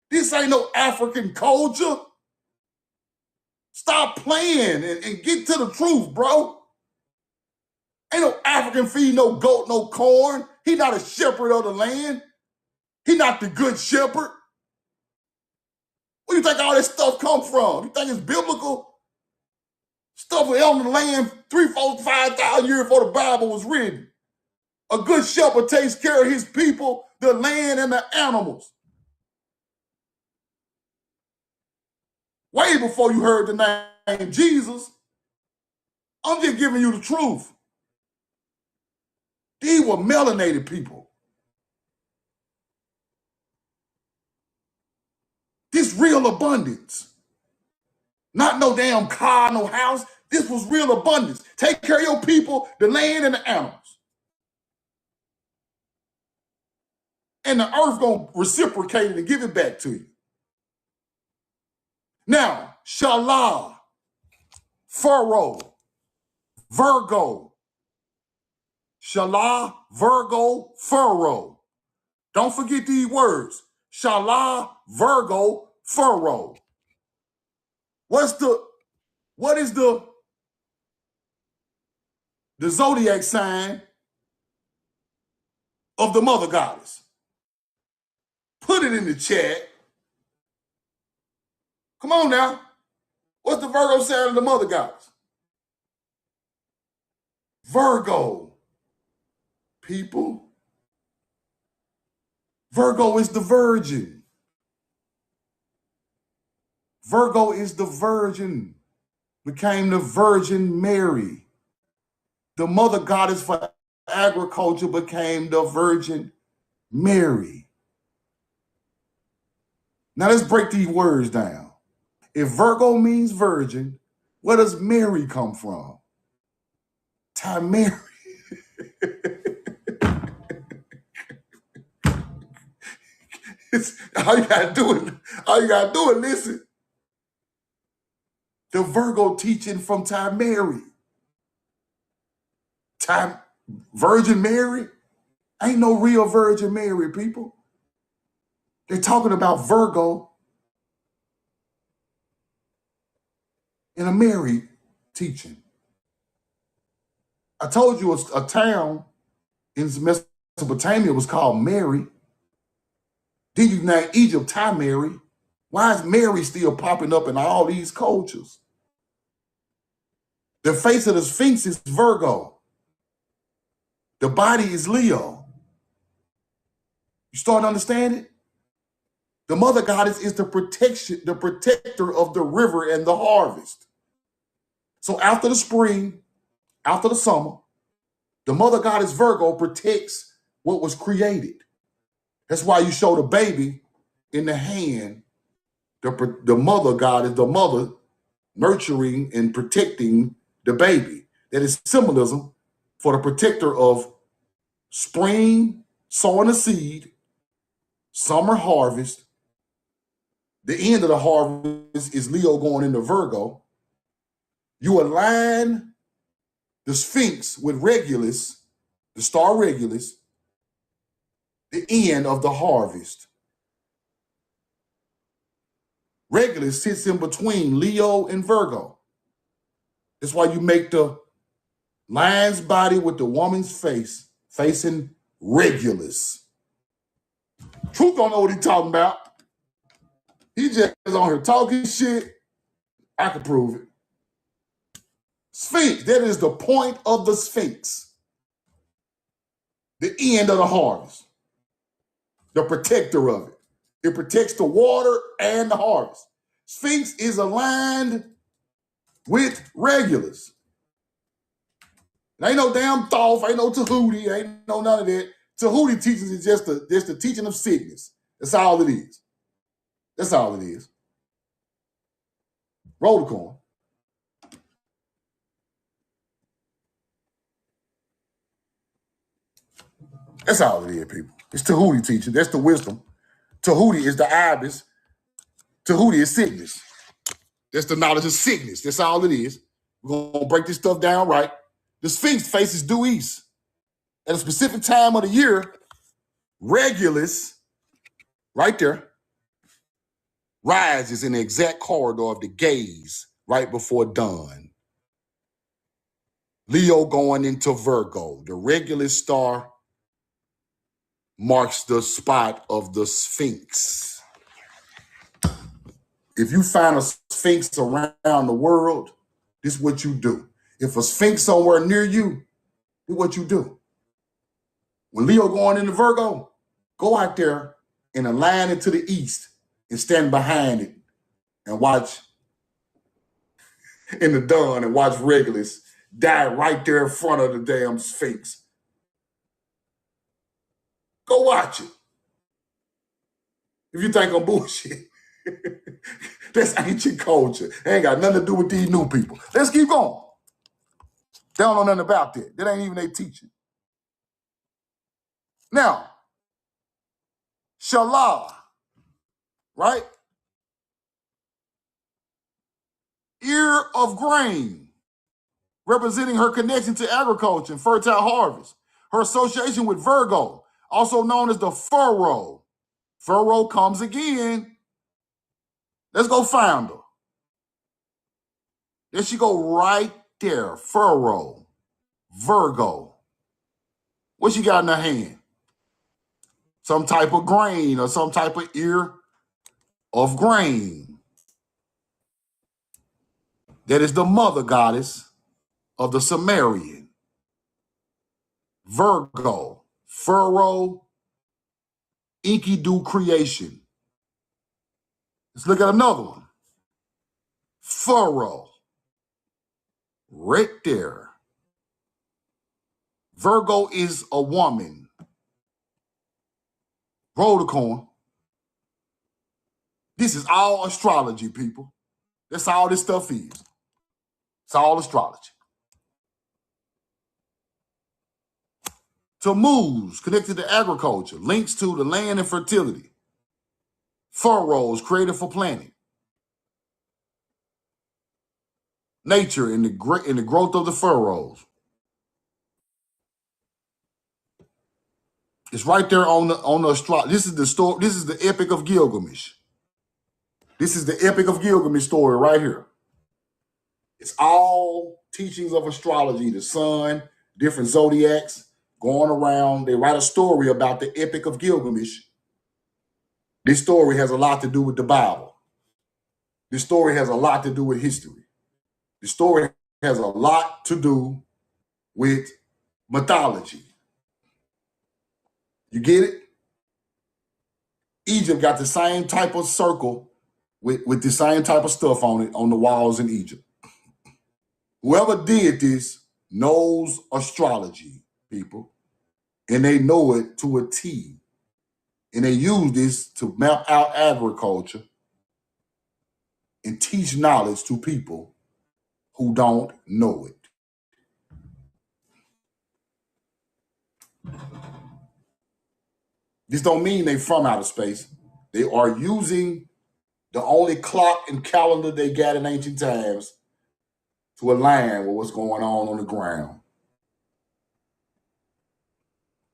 This ain't no African culture. Stop playing and get to the truth, bro. Ain't no African feeding no goat, no corn. He not a shepherd of the land. He not the good shepherd. Where do you think all this stuff come from? You think it's biblical? Stuff was on the land 3, 4, 5,000 years before the Bible was written. A good shepherd takes care of his people, the land, and the animals. Way before you heard the name Jesus. I'm just giving you the truth. These were melanated people. This real abundance. Not no damn car, no house. This was real abundance. Take care of your people, the land, and the animals. And the earth gonna reciprocate it and give it back to you. Now, Shalah, furrow, Virgo. Shalah, Virgo, furrow. Don't forget these words. Shalah, Virgo, furrow. What is the zodiac sign of the mother goddess? Put it in the chat. Come on now. What's the Virgo sign of the mother goddess? Virgo. People. Virgo is the virgin. Virgo is the virgin. became the Virgin Mary. The mother goddess for agriculture became the Virgin Mary. Now let's break these words down. If Virgo means virgin, where does Mary come from? Mary. All you gotta do is listen. The Virgo teaching from Mary. Virgin Mary? Ain't no real Virgin Mary, people. They're talking about Virgo in a Mary teaching. I told you a town in Mesopotamia was called Mary. Then you name Egypt Mary. Why is Mary still popping up in all these cultures? The face of the Sphinx is Virgo. The body is Leo. You start to understand it? The mother goddess is the protector of the river and the harvest. So after the spring, after the summer, the mother goddess Virgo protects what was created. That's why you show the baby in the hand. The mother goddess, the mother nurturing and protecting the baby. That is symbolism for the protector of spring, sowing a seed, summer harvest. The end of the harvest is Leo going into Virgo. You align the Sphinx with Regulus, the star Regulus, the end of the harvest. Regulus sits in between Leo and Virgo. That's why you make the lion's body with the woman's face facing Regulus. Truth don't know what he's talking about. He just is on here talking shit. I can prove it. Sphinx, that is the point of the Sphinx. The end of the harvest. The protector of it. It protects the water and the harvest. Sphinx is aligned with Regulus. Ain't no damn Thoth, ain't no Tahuti, ain't no none of that. Tahuti teachings is just the teaching of sickness. That's all it is. That's all it is. Roll the coin. That's all it is, people. It's Tahuti teaching. That's the wisdom. Tahuti is the ibis. Tahuti is sickness. That's the knowledge of sickness. That's all it is. We're going to break this stuff down right. The Sphinx faces due east. At a specific time of the year, Regulus, right there, rises in the exact corridor of the gaze right before dawn. Leo going into Virgo. The Regulus star marks the spot of the Sphinx. If you find a Sphinx around the world, this is what you do. If a Sphinx somewhere near you, this is what you do. When Leo going into Virgo, go out there and align it to the east and stand behind it and watch in the dawn and watch Regulus die right there in front of the damn Sphinx. Go watch it. If you think I'm bullshit, that's ancient culture. It ain't got nothing to do with these new people. Let's keep going. They don't know nothing about that. That ain't even their teaching. Now, Shala, right? Ear of grain, representing her connection to agriculture and fertile harvest. Her association with Virgo, also known as the furrow. Furrow comes again. Let's go find her. There she go right there. Furrow. Virgo. What she got in her hand? Some type of grain or some type of ear of grain. That is the mother goddess of the Sumerian. Virgo. Furrow. Enkidu creation. Let's look at another one. Furrow. right there. Virgo is a woman. Roll the coin. This is all astrology, people. That's all this stuff is. It's all astrology. Tammuz, connected to agriculture, links to the land and fertility. Furrows, created for planting. Nature in the growth of the furrows. It's right there on the astrology. This is the story. This is the Epic of Gilgamesh. This is the Epic of Gilgamesh story right here. It's all teachings of astrology, the sun, different zodiacs going around. They write a story about the Epic of Gilgamesh. This story has a lot to do with the Bible. This story has a lot to do with history. The story has a lot to do with mythology. You get it? Egypt got the same type of circle with the same type of stuff on it on the walls in Egypt. Whoever did this knows astrology, people, and they know it to a T. And they use this to map out agriculture and teach knowledge to people who don't know it. This don't mean they from outer space. They are using the only clock and calendar they got in ancient times to align with what's going on the ground.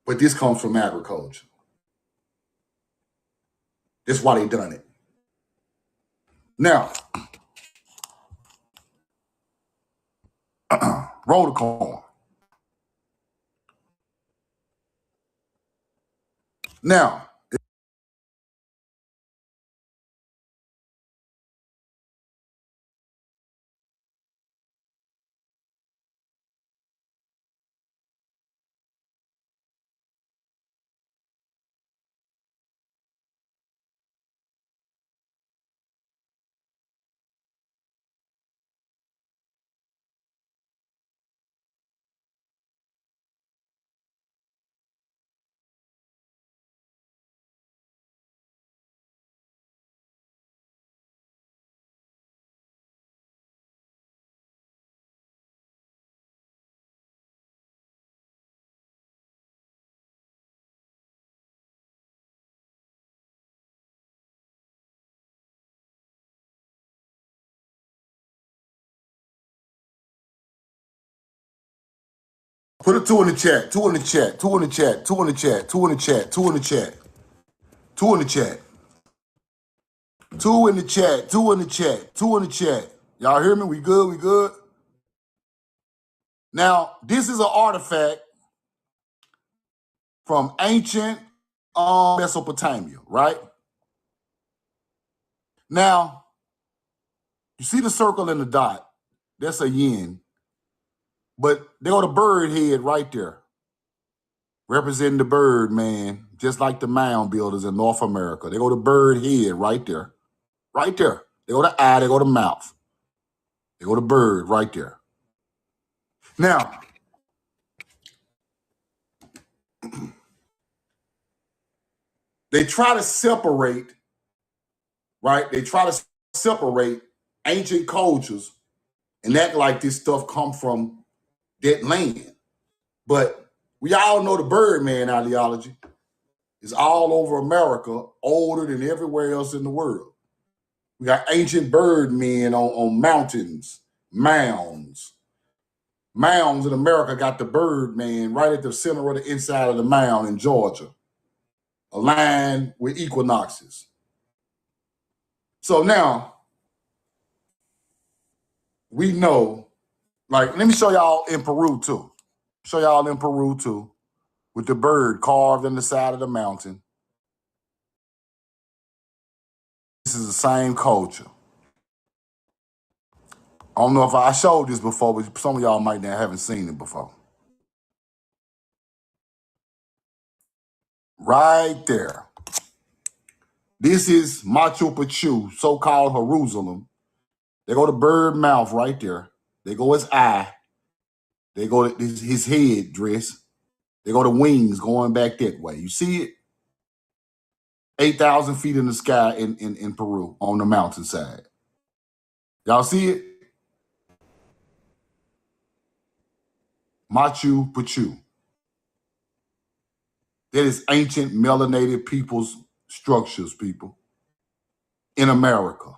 But this comes from agriculture. That's why they done it. Now, roll the coin. Now, put a 2 in the chat, 2 in the chat, 2 in the chat, 2 in the chat, 2 in the chat, 2 in the chat, 2 in the chat, 2 in the chat, 2 in the chat, 2 in the chat. Y'all hear me? We good? We good? Now, this is an artifact from ancient Mesopotamia, right? Now, you see the circle and the dot. That's a yin. But they got a bird head right there, representing the bird, man, just like the mound builders in North America. They got a bird head right there. Right there. They got the eye, they got the mouth. They got a bird right there. Now, they try to separate, right? They try to separate ancient cultures and act like this stuff come from that land. But we all know the Birdman ideology is all over America, older than everywhere else in the world. We got ancient birdmen on mountains, mounds. Mounds in America got the Birdman right at the center of the inside of the mound in Georgia, aligned with equinoxes. So now we know, like, let me show y'all in Peru too. Show y'all in Peru too, with the bird carved in the side of the mountain. This is the same culture. I don't know if I showed this before, but some of y'all might not haven't seen it before. Right there. This is Machu Picchu, so-called Jerusalem. They go to bird mouth right there. They go his eye. They go to his head dress. They go to wings going back that way. You see it? 8,000 feet in the sky in Peru on the mountainside. Y'all see it? Machu Picchu. That is ancient melanated people's structures, people, in America.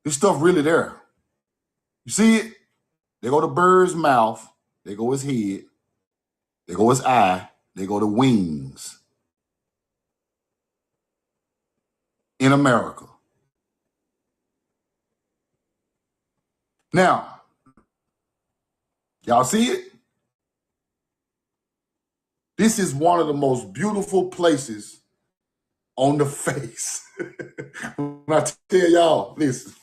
This stuff really there. You see it? They go to bird's mouth. They go his head. They go his eye. They go to wings. In America. Now, y'all see it? This is one of the most beautiful places on the face. When I tell y'all, listen,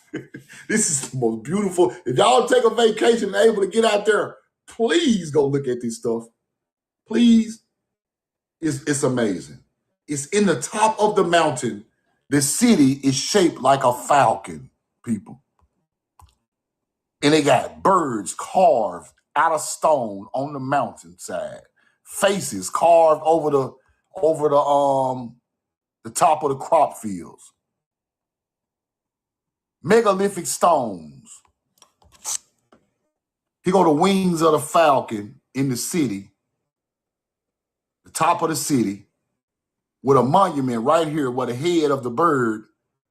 this is the most beautiful. If y'all take a vacation and able to get out there, please go look at this stuff. Please. It's amazing. It's in the top of the mountain. The city is shaped like a falcon, people. And they got birds carved out of stone on the mountainside. Faces carved over the top of the crop fields. Megalithic stones. He go to wings of the falcon in the city, the top of the city, with a monument right here where the head of the bird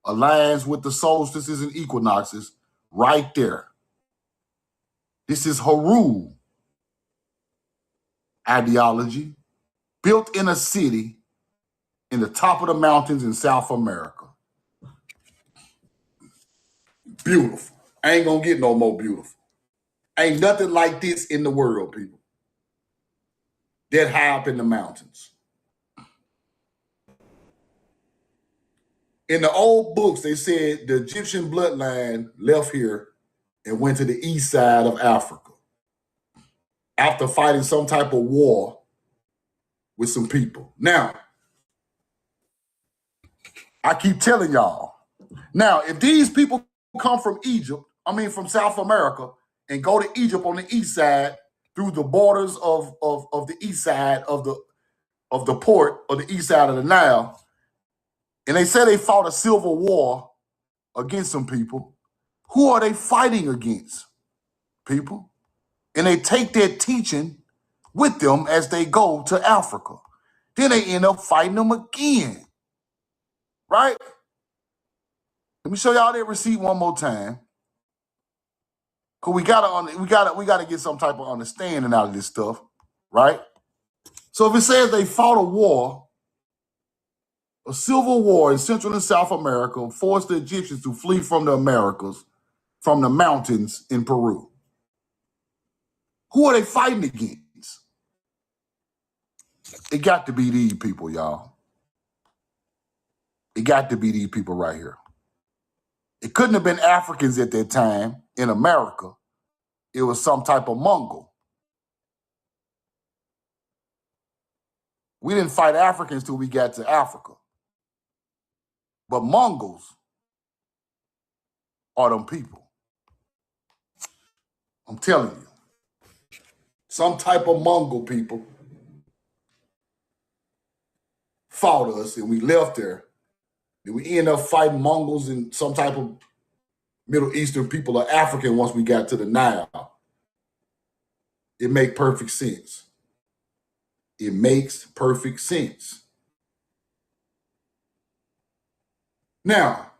aligns with the solstices and equinoxes right there. This is Haru ideology, built in a city in the top of the mountains in South America. Beautiful. Ain't gonna get no more beautiful. Ain't nothing like this in the world, people. That high up in the mountains. In the old books, they said the Egyptian bloodline left here and went to the east side of Africa after fighting some type of war with some people. Now, I keep telling y'all, now, if these people come from from South America, and go to Egypt on the east side through the borders of the east side of the port or the east side of the Nile, and they say they fought a civil war against some people, who are they fighting against? People. And they take their teaching with them as they go to Africa. Then they end up fighting them again. Right? Let me show y'all that receipt one more time. Cause we gotta get some type of understanding out of this stuff, right? So if it says they fought a civil war in Central and South America, forced the Egyptians to flee from the Americas, from the mountains in Peru. Who are they fighting against? It got to be these people, y'all. It got to be these people right here. It couldn't have been Africans at that time in America. It was some type of Mongol. We didn't fight Africans till we got to Africa. But Mongols are them people. I'm telling you. Some type of Mongol people fought us and we left there. Then we end up fighting Mongols and some type of Middle Eastern people or African once we got to the Nile. It makes perfect sense. It makes perfect sense. Now,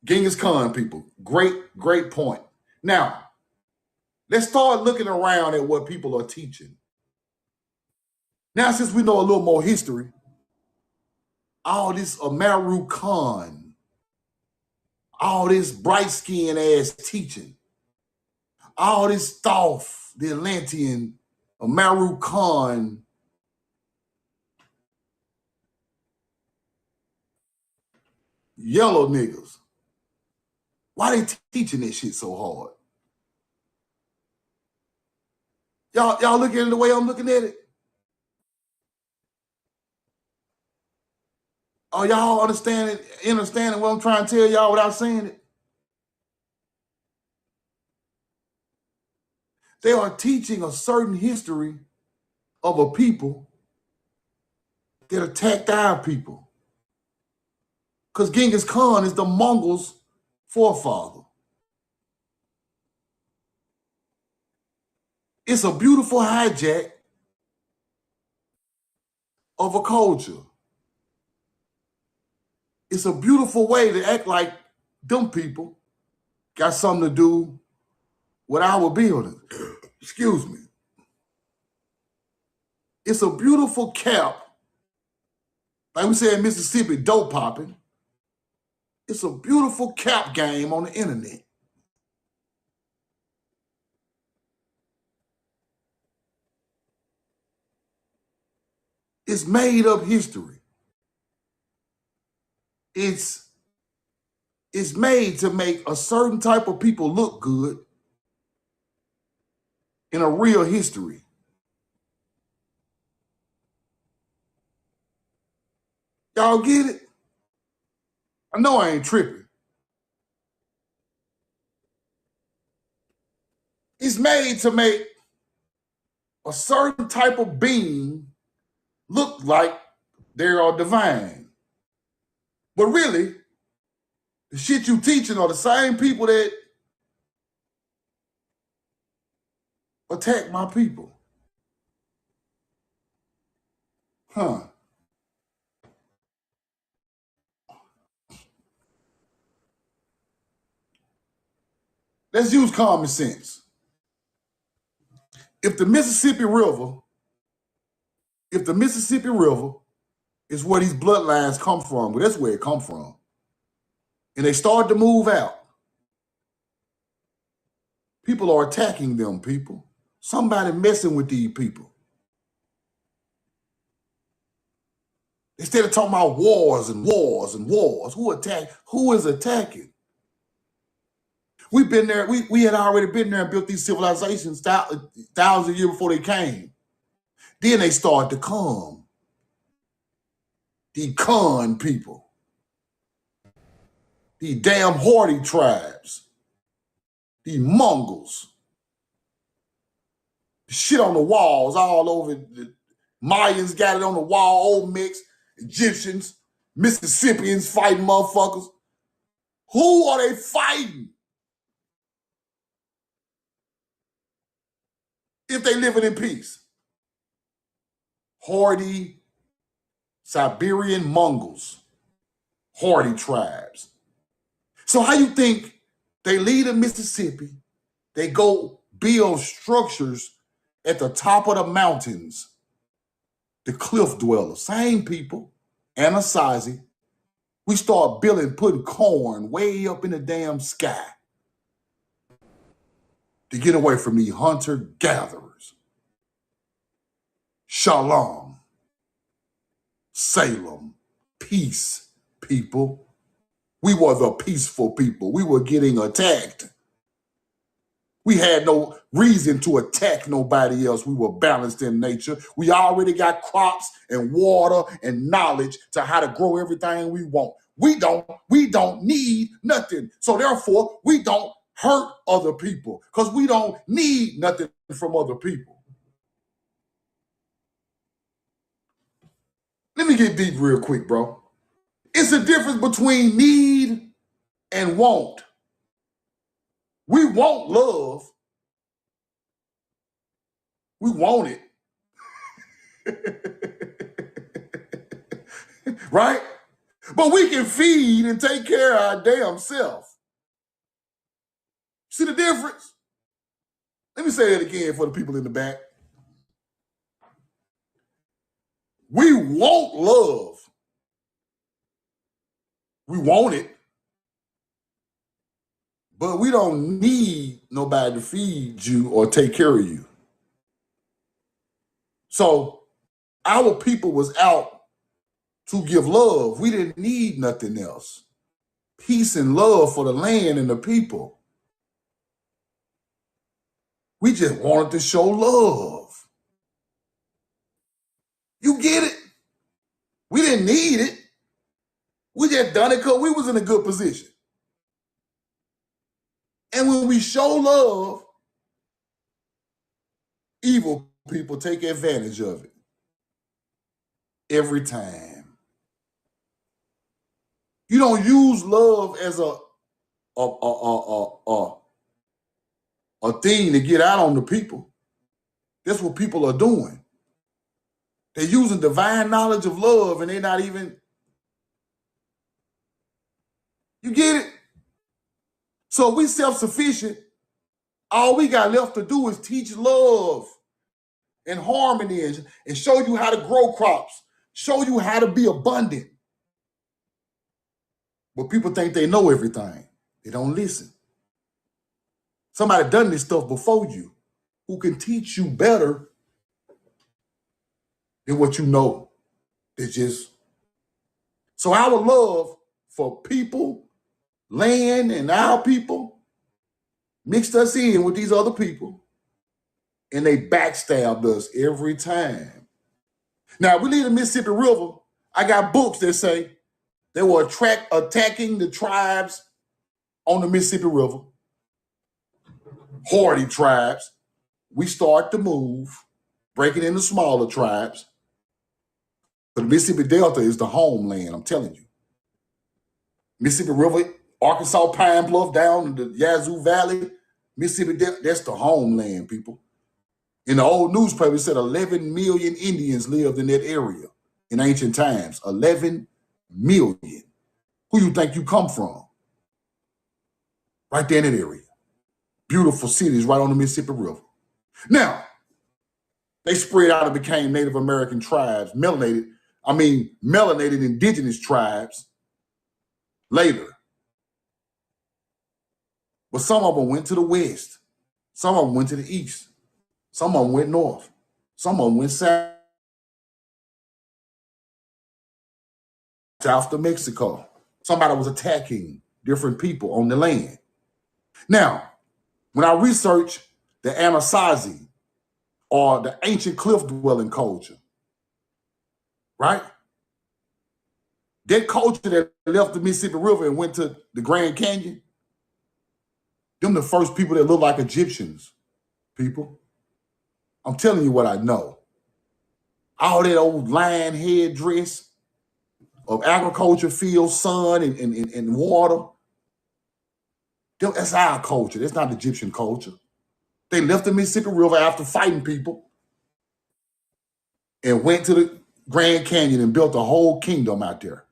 Genghis Khan people, great point. Now, let's start looking around at what people are teaching. Now, since we know a little more history, all this Amaru Khan, all this bright-skinned ass teaching, all this Thoth, the Atlantean, Amaru Khan, yellow niggas. Why they teaching this shit so hard? Y'all looking at it the way I'm looking at it? Are y'all understanding what I'm trying to tell y'all without saying it? They are teaching a certain history of a people that attacked our people. Because Genghis Khan is the Mongols' forefather. It's a beautiful hijack of a culture. It's a beautiful way to act like them people got something to do with our building. Excuse me. It's a beautiful cap. Like we say in Mississippi, dope popping. It's a beautiful cap game on the internet. It's made up history. It's made to make a certain type of people look good in a real history. Y'all get it? I know I ain't tripping. It's made to make a certain type of being look like they are divine. But really, the shit you teaching are the same people that attack my people. Huh. Let's use common sense. If the Mississippi River is where these bloodlines come from, well, that's where it come from, and they start to move out, people are attacking them people. Somebody messing with these people. Instead of talking about wars and wars and wars, who is attacking? We've been there, we had already been there and built these civilizations thousands of years before they came. Then they started to come. The Khan people. The damn Horde tribes. The Mongols. The shit on the walls all over. The Mayans got it on the wall, Olmecs, Egyptians, Mississippians fighting motherfuckers. Who are they fighting? If they living in peace. Horde, Siberian Mongols, Horde tribes. So how you think they leave the Mississippi, they go build structures at the top of the mountains, the cliff dwellers, same people, Anasazi, we start building, putting corn way up in the damn sky to get away from the hunter-gatherers. Shalom, Salem, peace, people. We were the peaceful people. We were getting attacked. We had no reason to attack nobody else. We were balanced in nature. We already got crops and water and knowledge to how to grow everything we want. We don't need nothing. So therefore, we don't hurt other people because we don't need nothing from other people. Let me get deep real quick, bro. It's a difference between need and want. We want love. We want it. Right? But we can feed and take care of our damn self. See the difference? Let me say that again for the people in the back. We want love. We want it. But we don't need nobody to feed you or take care of you. So our people was out to give love. We didn't need nothing else. Peace and love for the land and the people. We just wanted to show love. You get it? We didn't need it. done it because we was in a good position. And when we show love, evil people take advantage of it every time. You don't use love as a thing to get out on the people. That's what people are doing. They're using divine knowledge of love and they're not even, you get it? So we self-sufficient. All we got left to do is teach love and harmony and show you how to grow crops, show you how to be abundant. But people think they know everything. They don't listen. Somebody done this stuff before you who can teach you better than what you know. It's just, so our love for people, land, and our people mixed us in with these other people, and they backstabbed us every time. Now, we leave the Mississippi River. I got books that say they were attacking the tribes on the Mississippi River, hardy tribes. We start to move, breaking into smaller tribes. But the Mississippi Delta is the homeland, I'm telling you. Mississippi River, Arkansas Pine Bluff, down in the Yazoo Valley, Mississippi Delta, that's the homeland, people. In the old newspaper, it said 11 million Indians lived in that area in ancient times. 11 million. Who you think you come from? Right there in that area. Beautiful cities right on the Mississippi River. Now, they spread out and became Native American tribes, melanated indigenous tribes later. But some of them went to the west. Some of them went to the east. Some of them went north. Some of them went south to Mexico. Somebody was attacking different people on the land. Now, when I research the Anasazi or the ancient cliff-dwelling culture, right? That culture that left the Mississippi River and went to the Grand Canyon, them the first people that look like Egyptians, people. I'm telling you what I know. All that old lion headdress of agriculture, field, sun, and water. That's our culture. That's not Egyptian culture. They left the Mississippi River after fighting people and went to the Grand Canyon and built a whole kingdom out there.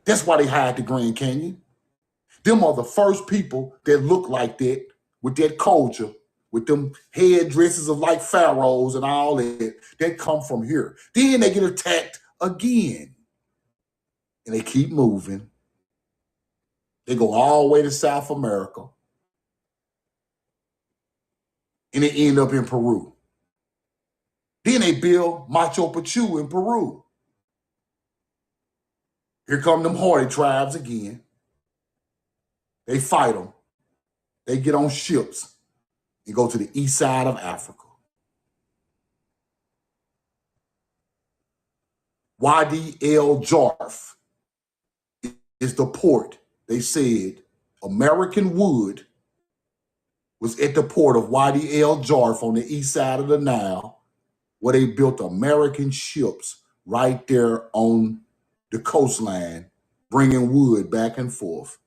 That's why they hired the Grand Canyon. Them are the first people that look like that with that culture, with them headdresses of like pharaohs and all that, that come from here. Then they get attacked again. And they keep moving. They go all the way to South America. And they end up in Peru. Then they build Machu Picchu in Peru. Here come them hardy tribes again. They fight them. They get on ships and go to the east side of Africa. Wadi El Jarf is the port. They said American wood was at the port of Wadi El Jarf on the east side of the Nile, where they built American ships right there on the coastline, bringing wood back and forth.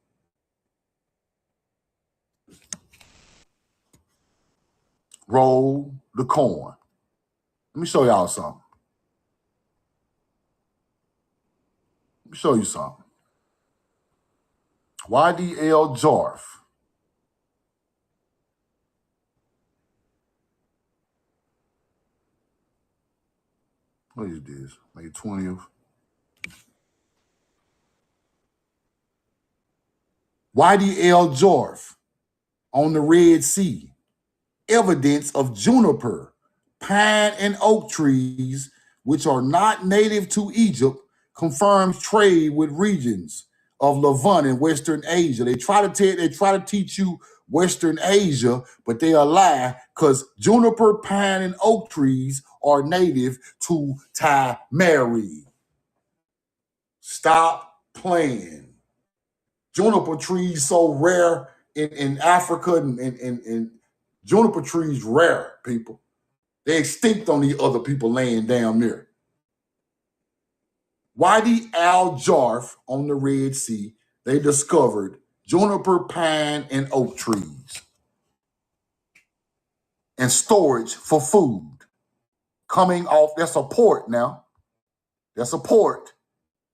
Roll the corn. Let me show y'all something. Let me show you something. Wadi El Jarf. What is this? May 20th. Wadi El Jarf on the Red Sea. Evidence of juniper, pine, and oak trees, which are not native to Egypt, confirms trade with regions of Levant and Western Asia. They try to teach you Western Asia, but they are lie, because juniper, pine, and oak trees are native to Timari. Stop playing. Juniper trees so rare in Africa, and juniper trees rare, people. They extinct on the other people laying down there. Wadi Al Jarf on the Red Sea, they discovered juniper, pine, and oak trees and storage for food. Coming off, that's a port now. That's a port.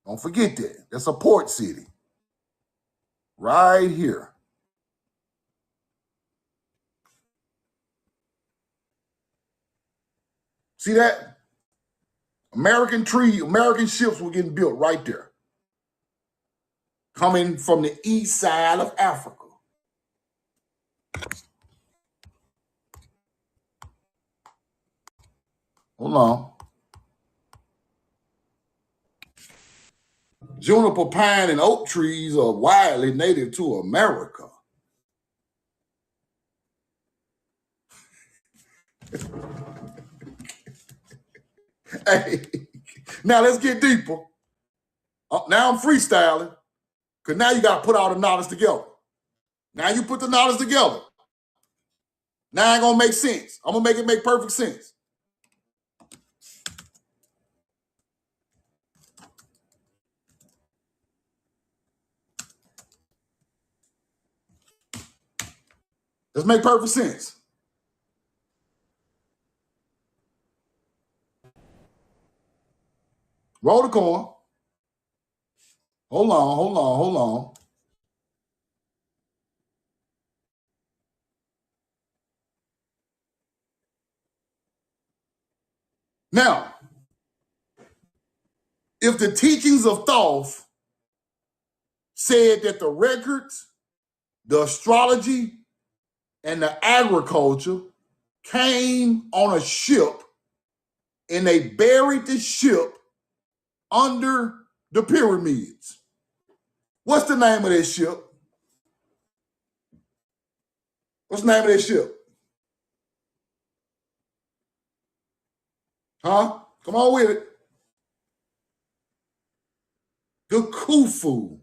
Don't forget that. That's a port city. Right here. See that? American ships were getting built right there. Coming from the east side of Africa. Hold on. Juniper, pine, and oak trees are widely native to America. Hey, now let's get deeper. Now I'm freestyling, because now you got to put all the knowledge together. Now you put the knowledge together. Now it's going to make sense. I'm going to make it make perfect sense. Let's make perfect sense. Roll the coin. Hold on. Now, if the teachings of Thoth said that the records, the astrology, and the agriculture came on a ship and they buried the ship under the pyramids, what's the name of that ship? What's the name of that ship? Huh? Come on with it. The Khufu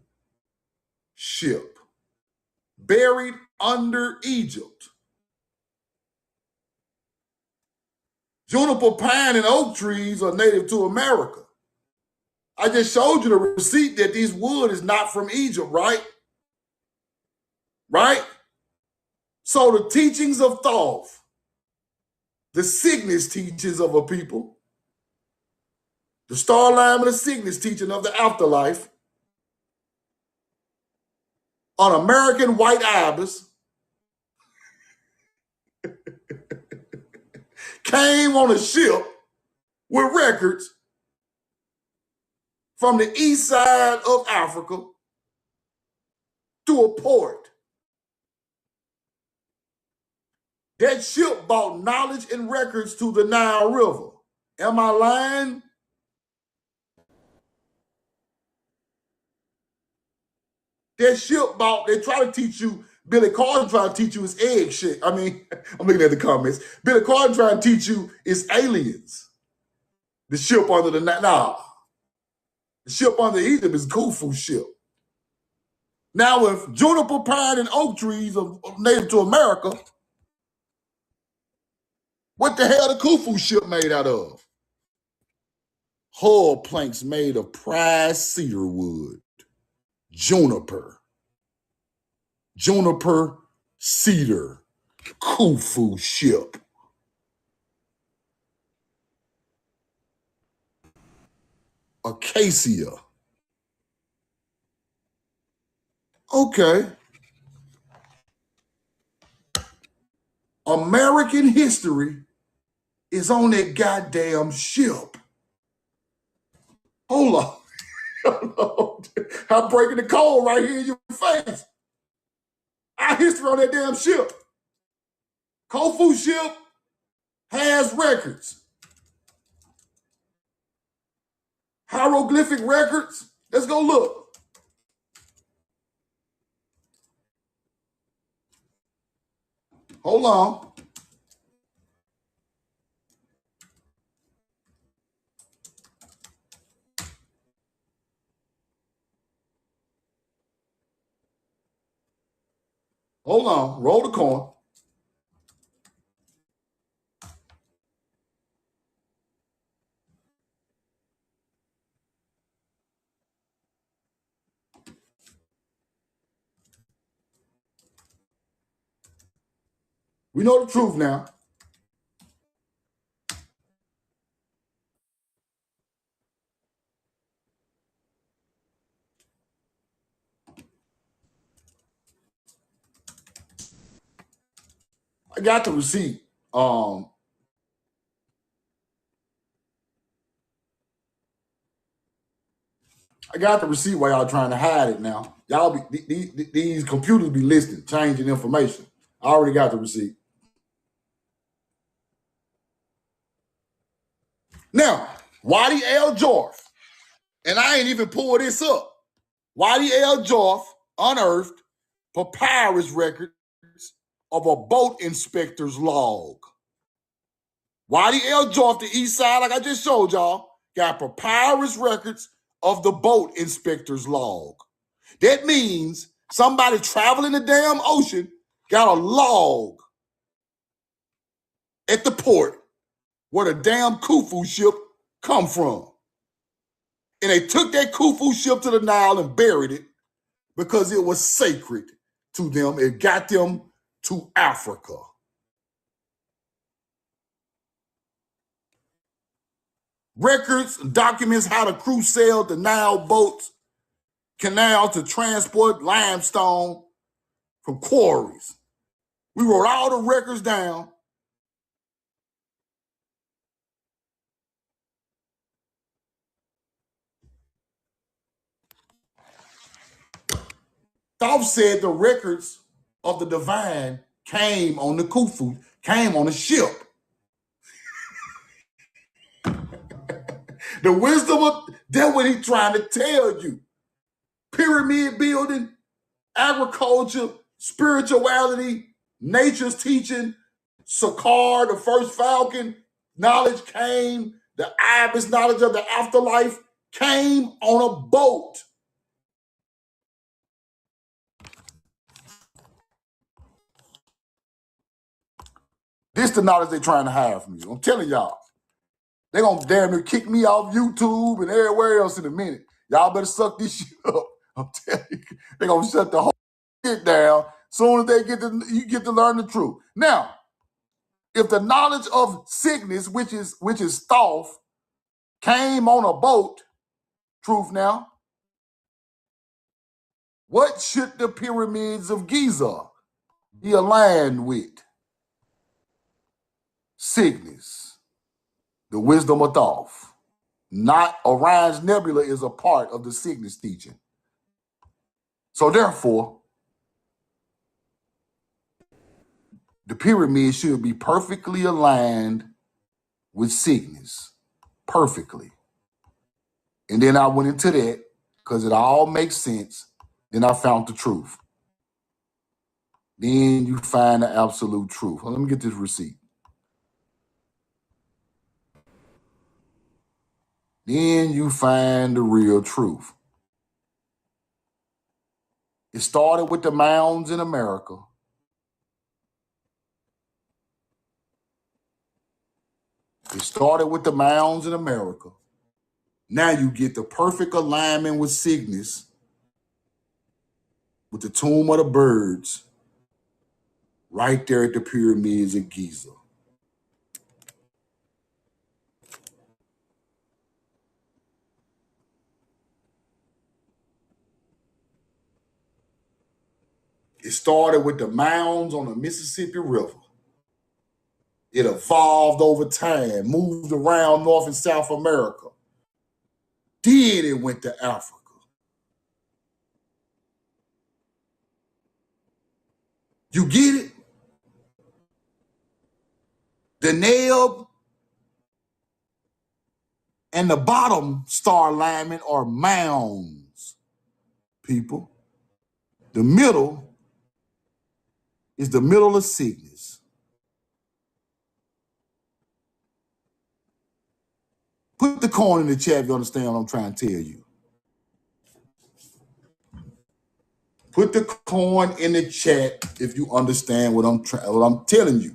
ship, buried under Egypt. Juniper, pine, and oak trees are native to America. I just showed you the receipt that this wood is not from Egypt, right? Right? So the teachings of Thoth, the Cygnus teachings of a people, the star line of the Cygnus teaching of the afterlife, an American white ibis came on a ship with records from the east side of Africa to a port. That ship brought knowledge and records to the Nile River. Am I lying? That ship bought, they try to teach you, Billy Carter trying to teach you his egg shit. I mean, I'm looking at the comments. Billy Carter trying to teach you it's aliens. The ship under the Nile. Nah. The ship under Egypt is Khufu ship. Now, if juniper, pine, and oak trees are native to America, what the hell the Khufu ship made out of? Hull planks made of prized cedar wood. Juniper, cedar, Khufu ship. Acacia. Okay. American history is on that goddamn ship. Hold on. I'm breaking the code right here in your face. Our history on that damn ship. Khufu ship has records. Hieroglyphic records. Let's go look. Hold on. Hold on. Roll the coin. We know the truth now. I got the receipt. I got the receipt while y'all trying to hide it now. Y'all be these computers be listening, changing information. I already got the receipt. Now, Waddy L. Jorf, and I ain't even pulled this up. Waddy L. Jorf unearthed papyrus records of a boat inspector's log. Waddy L. Jorf, the east side, like I just showed y'all, got papyrus records of the boat inspector's log. That means somebody traveling the damn ocean got a log at the port where the damn Khufu ship come from. And they took that Khufu ship to the Nile and buried it because it was sacred to them. It got them to Africa. Records, documents how the crew sailed the Nile boats, canals to transport limestone from quarries. We wrote all the records down. Thoth said the records of the divine came on the Khufu, came on a ship. The wisdom of, that's what he's trying to tell you. Pyramid building, agriculture, spirituality, nature's teaching, Sakar, the first falcon, knowledge came, the ibis knowledge of the afterlife came on a boat. This the knowledge they're trying to hide from you. I'm telling y'all. They're going to damn near kick me off YouTube and everywhere else in a minute. Y'all better suck this shit up. I'm telling you. They're going to shut the whole shit down soon as they you get to learn the truth. Now, if the knowledge of sickness, which is Thoth, came on a boat, truth now, what should the pyramids of Giza be aligned with? Sickness, the wisdom of Thoth. Not Orion's Nebula is a part of the sickness teaching. So therefore, the pyramid should be perfectly aligned with sickness. Perfectly. And then I went into that because it all makes sense. Then I found the truth. Then you find the absolute truth. Let me get this receipt. Then you find the real truth. It started with the mounds in America. It started with the mounds in America. Now you get the perfect alignment with Cygnus, with the tomb of the birds, right there at the pyramids of Giza. It started with the mounds on the Mississippi River. It evolved over time, moved around North and South America. Then it went to Africa. You get it? The Neb and the bottom star alignment are mounds, people. The middle is the middle of Cygnus. Put the coin in the chat if you understand what I'm trying to tell you. Put the coin in the chat if you understand what I'm telling you.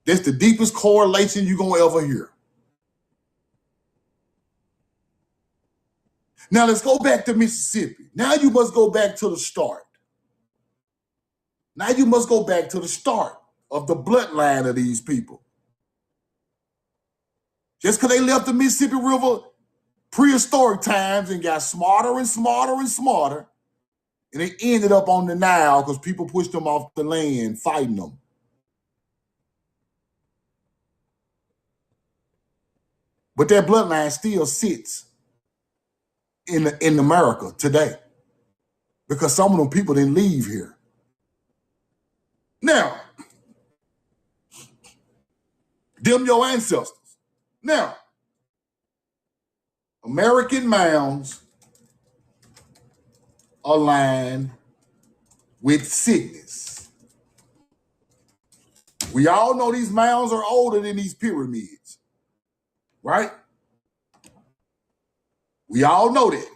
That's the deepest correlation you're gonna ever hear. Now let's go back to Mississippi. Now you must go back to the start. Now you must go back to the start of the bloodline of these people. Just because they left the Mississippi River prehistoric times and got smarter and smarter and smarter, and they ended up on the Nile because people pushed them off the land fighting them. But that bloodline still sits in America today because some of them people didn't leave here. Now, them your ancestors. Now, American mounds align with Cygnus. We all know these mounds are older than these pyramids, right? We all know that.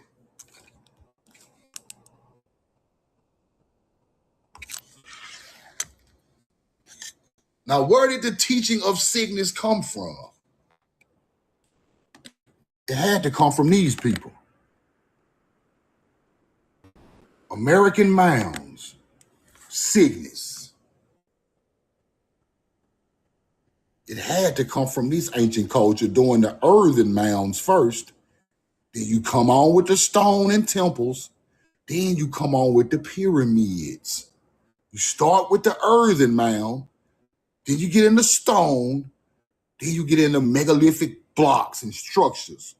Now, where did the teaching of Cygnus come from? It had to come from these people. American mounds, Cygnus. It had to come from this ancient culture doing the earthen mounds first. Then you come on with the stone and temples. Then you come on with the pyramids. You start with the earthen mound. Then you get into stone. Then you get into megalithic blocks and structures.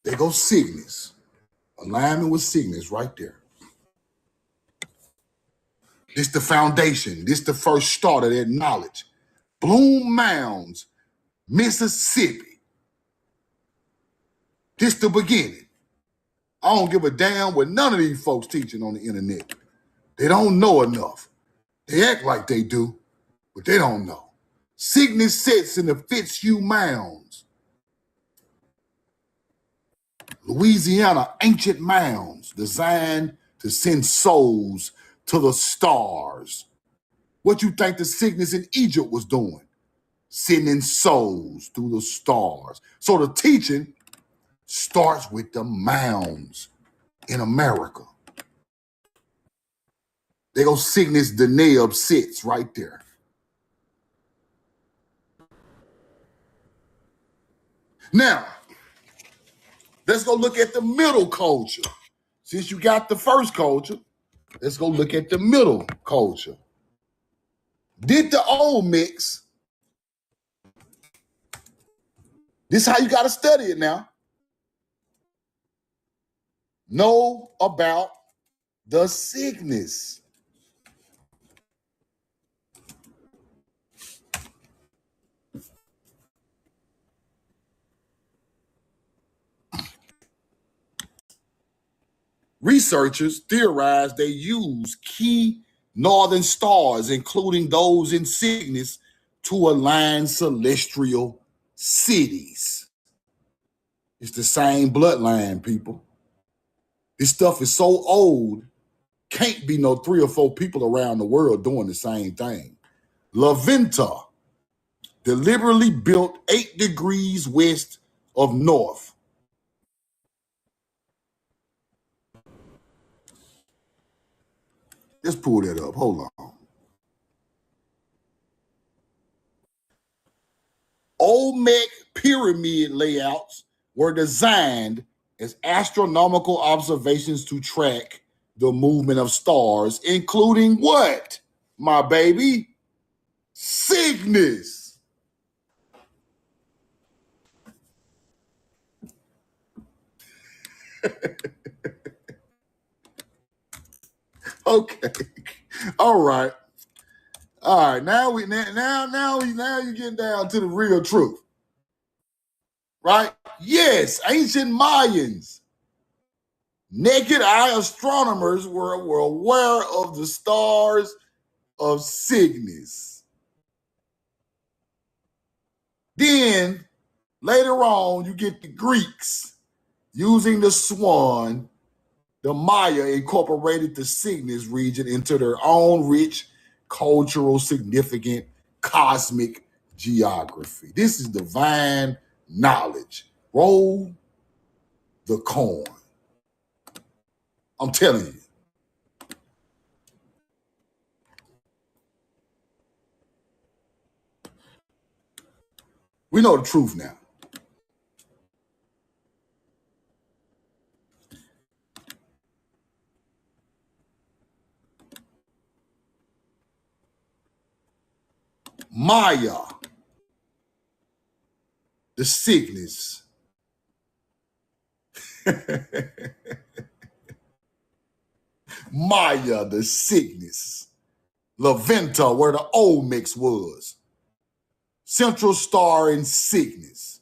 There goes Cygnus. Alignment with Cygnus right there. This the foundation. This the first start of that knowledge. Bloom Mounds, Mississippi. This the beginning. I don't give a damn what none of these folks teaching on the internet. They don't know enough. They act like they do, but they don't know. Cygnus sits in the Fitzhugh Mounds. Louisiana ancient mounds designed to send souls to the stars. What you think the Cygnus in Egypt was doing? Sending souls through the stars. So the teaching starts with the mounds in America. There goes Cygnus Deneb sits right there. Now, let's go look at the middle culture. Since you got the first culture, let's go look at the middle culture. Did the old mix? This is how you got to study it now. Know about the Cygnus. Researchers theorize they use key northern stars, including those in Cygnus, to align celestial cities. It's the same bloodline, people. This stuff is so old, can't be no 3 or 4 people around the world doing the same thing. La Venta deliberately built 8 degrees west of north. Let's pull that up. Hold on. Olmec pyramid layouts were designed as astronomical observations to track the movement of stars, including what, my baby? Cygnus. Okay. All right. All right. Now you're getting down to the real truth. Right? Yes, ancient Mayans. Naked eye astronomers were aware of the stars of Cygnus. Then later on, you get the Greeks using the swan. The Maya incorporated the Cygnus region into their own rich, cultural, significant, cosmic geography. This is divine knowledge. Roll the coin. I'm telling you. We know the truth now. Maya, the Cygnus. Maya, the Cygnus. Laventa, where the Olmecs was. Central Star in Cygnus.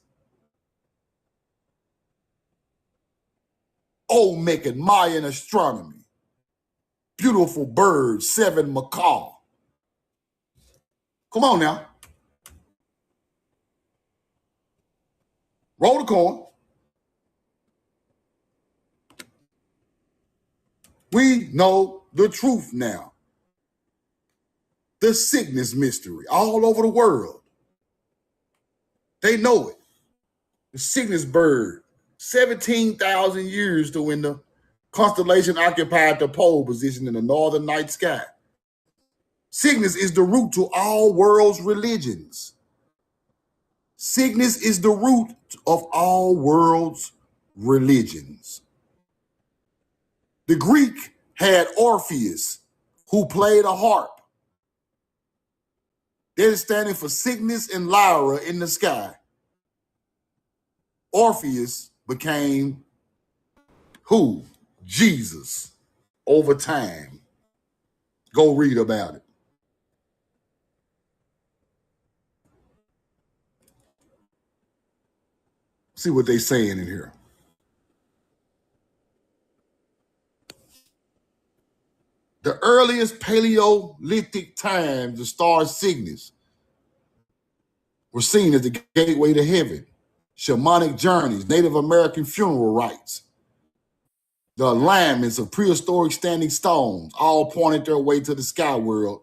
Olmec and Mayan astronomy. Beautiful birds, 7 macaw. Come on now. Roll the coin. We know the truth now. The Cygnus mystery all over the world. They know it. The Cygnus bird, 17,000 years to when the constellation occupied the pole position in the northern night sky. Cygnus is the root to all world's religions. Cygnus is the root of all world's religions. The Greek had Orpheus, who played a harp. They're standing for Cygnus and Lyra in the sky. Orpheus became who? Jesus over time. Go read about it. See what they're saying in here. The earliest Paleolithic times, the star Cygnus were seen as the gateway to heaven. Shamanic journeys, Native American funeral rites, the alignments of prehistoric standing stones all pointed their way to the sky world,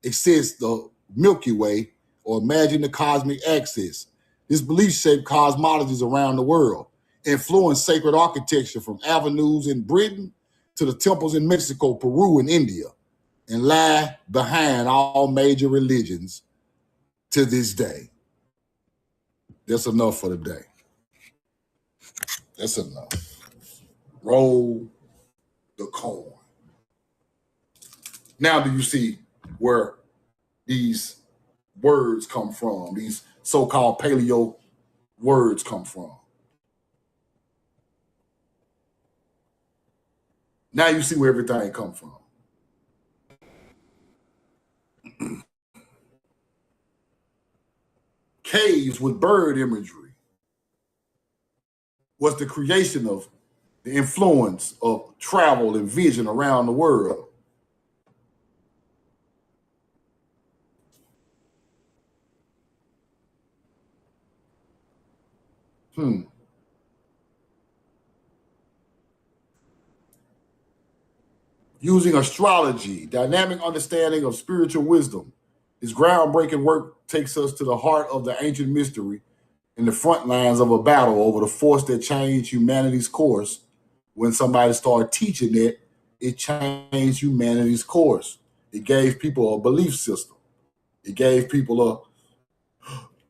except the Milky Way, or imagine the cosmic axis. This belief shaped cosmologies around the world, influenced sacred architecture from avenues in Britain to the temples in Mexico, Peru, and India, and lie behind all major religions to this day. That's enough for the day. That's enough. Roll the coin. Now do you see where these words come from, these so-called paleo words come from? Now you see where everything come from. Caves with bird imagery was the creation of the influence of travel and vision around the world. Using astrology, dynamic understanding of spiritual wisdom. His groundbreaking work takes us to the heart of the ancient mystery and the front lines of a battle over the force that changed humanity's course. When somebody started teaching it, it changed humanity's course. It gave people a belief system. It gave people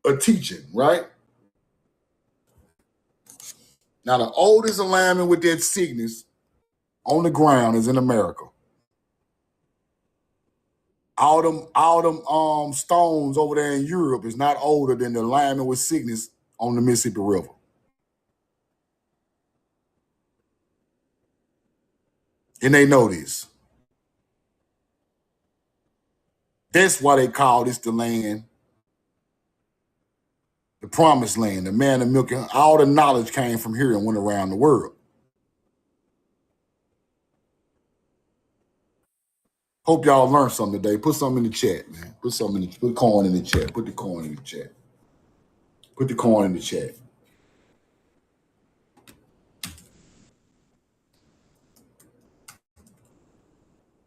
a teaching, right? Now, the oldest alignment with that Cygnus on the ground is in America. All them stones over there in Europe is not older than the alignment with Cygnus on the Mississippi River. And they know this. That's why they call this the land, the promised land, the man of milk. All the knowledge came from here and went around the world. Hope y'all learned something today. Put something in the chat, man. Put coin in the chat. Put the coin in the chat. Put the coin in the chat.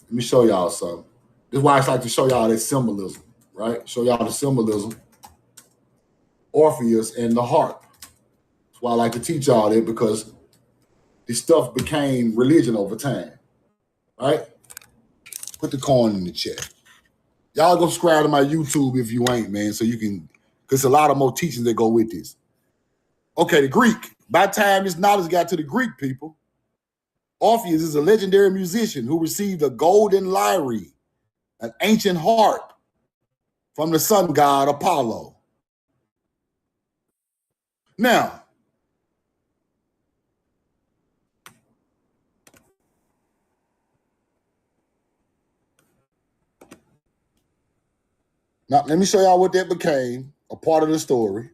Let me show y'all something. This is why I like to show y'all that symbolism, right? Show y'all the symbolism. Orpheus and the harp. That's why I like to teach y'all that, because this stuff became religion over time, right? Put the coin in the chat. Y'all go subscribe to my YouTube if you ain't, man, so you can, because a lot of more teachings that go with this. Okay, the Greek. By the time this knowledge got to the Greek people, Orpheus is a legendary musician who received a golden lyre, an ancient harp from the sun god Apollo. Now, let me show y'all what that became, a part of the story.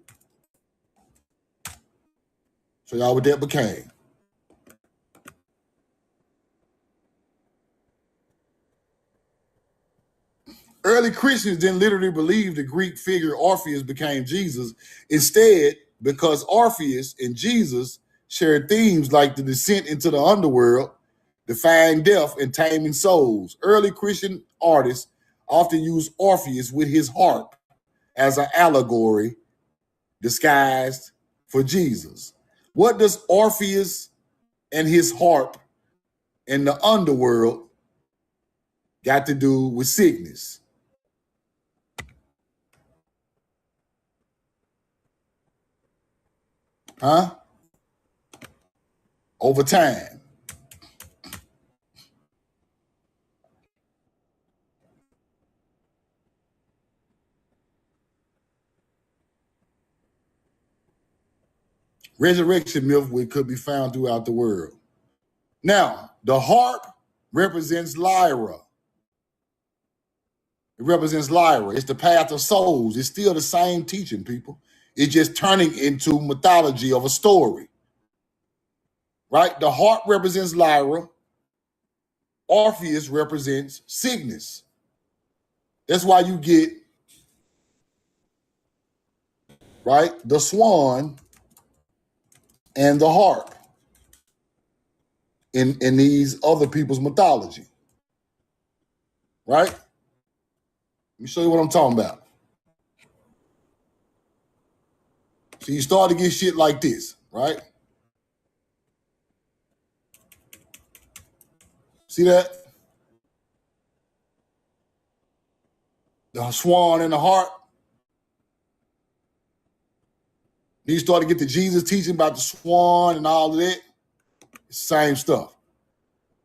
Show y'all what that became. Early Christians didn't literally believe the Greek figure Orpheus became Jesus. Instead, because Orpheus and Jesus shared themes like the descent into the underworld, defying death, and taming souls, early Christian artists often used Orpheus with his harp as an allegory disguised for Jesus. What does Orpheus and his harp in the underworld got to do with sickness? Huh? Over time. Resurrection myth could be found throughout the world. Now, the harp represents Lyra. It represents Lyra. It's the path of souls. It's still the same teaching, people. It's just turning into mythology of a story. Right? The harp represents Lyra. Orpheus represents sickness. That's why you get, right, the swan and the harp in these other people's mythology. Right? Let me show you what I'm talking about. So you start to get shit like this, right? See that? The swan and the harp. Then you start to get the Jesus teaching about the swan and all of that. Same stuff.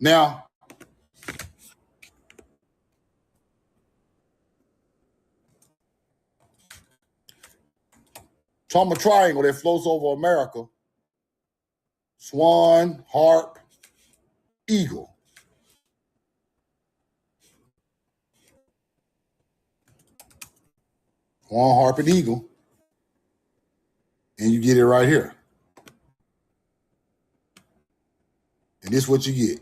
Now, Trauma Triangle that floats over America. Swan, harp, eagle. Swan, harp, and eagle. And you get it right here. And this is what you get.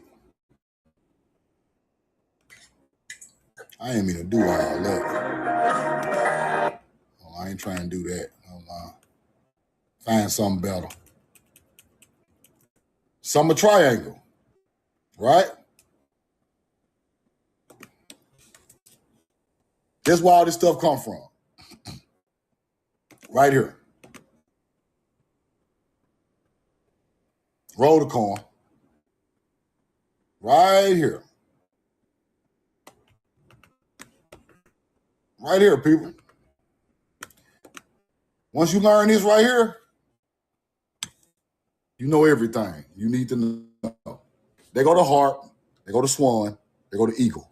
I ain't mean to do all that. Oh, I ain't trying to do that. Find something better. Summer Triangle, right? That's where all this stuff come from. Right here. Roll the coin. Right here. Right here, people. Once you learn this right here, you know everything you need to know. They go to harp, they go to swan, they go to eagle.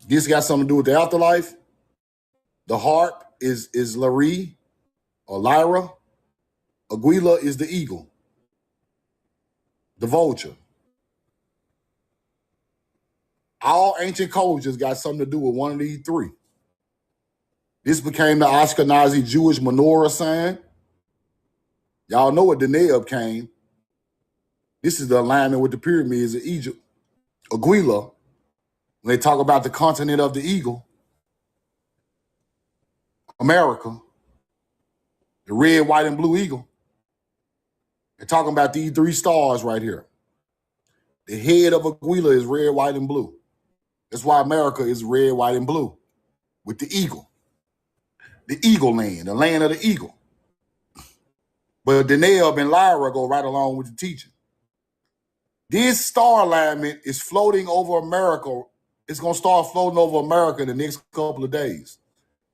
This got something to do with the afterlife. The harp is Larry or Lyra. Aguila is the eagle, the vulture. All ancient cultures got something to do with one of these three. This became the Ashkenazi Jewish menorah sign. Y'all know what Deneb came. This is the alignment with the pyramids of Egypt. Aguila When they talk about the continent of the eagle, America, the red, white, and blue eagle, they're talking about these three stars right here. The head of Aquila is red, white, and blue. That's why America is red, white, and blue with the eagle. The eagle land, the land of the eagle. But Deneb and Lyra go right along with the teaching. This star alignment is floating over America. It's going to start floating over America in the next couple of days.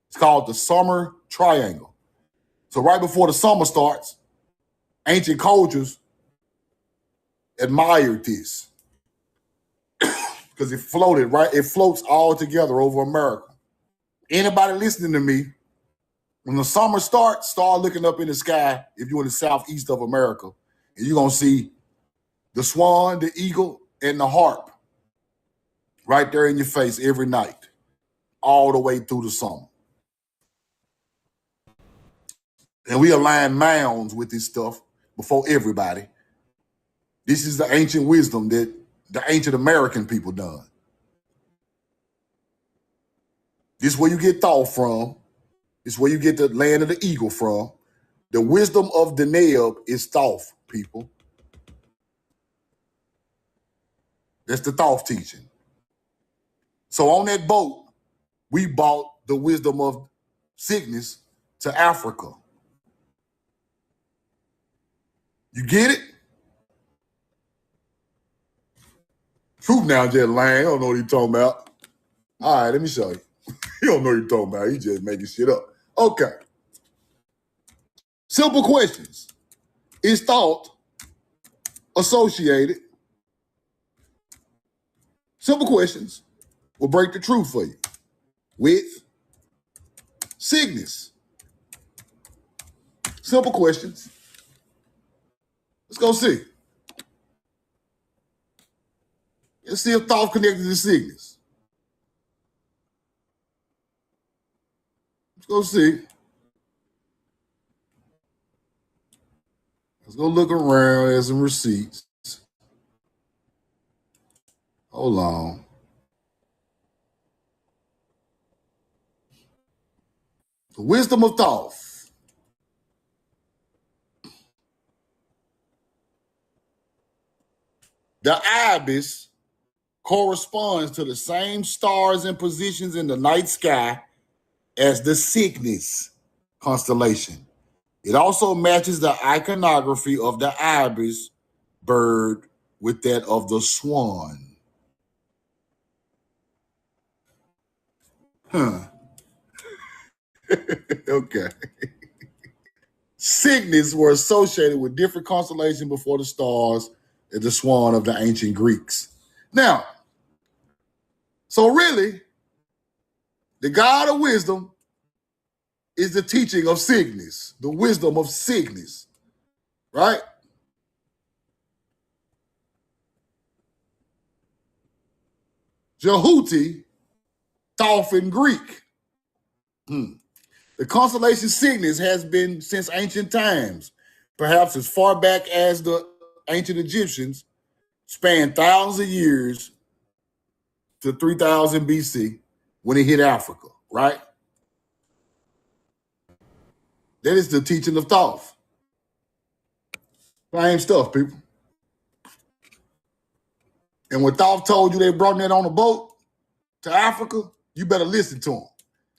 It's called the Summer Triangle. So right before the summer starts, ancient cultures admired this because it floated, right? It floats all together over America. Anybody listening to me, when the summer starts, start looking up in the sky if you're in the southeast of America, and you're going to see the swan, the eagle, and the harp right there in your face every night, all the way through the summer. And we align mounds with this stuff before everybody. This is the ancient wisdom that the ancient American people done. This is where you get thought from. This is where you get the land of the eagle from. The wisdom of Deneb is Thoth, people. That's the Thoth teaching. So on that boat, we brought the wisdom of Cygnus to Africa. You get it? Truth now just lying. I don't know what he's talking about. All right, let me show you. You don't know what you're talking about. He just making shit up. Okay. Simple questions. Is thought associated? Simple questions will break the truth for you with Cygnus. Simple questions. Let's go see. Let's see if thought connected to Cygnus. Let's go see. Let's go look around at some receipts. Hold on. The wisdom of thought. The ibis corresponds to the same stars and positions in the night sky as the Cygnus constellation. It also matches the iconography of the ibis bird with that of the swan. Okay. Cygnus were associated with different constellations before the stars and the swan of the ancient Greeks. Now, so really, the God of wisdom is the teaching of Cygnus, the wisdom of Cygnus, right? Jehuti, Thoth in Greek. The constellation Cygnus has been since ancient times, perhaps as far back as the ancient Egyptians, spanned thousands of years to 3000 BC when it hit Africa, right? That is the teaching of Thoth. Same stuff, people. And when Thoth told you they brought that on a boat to Africa, you better listen to them.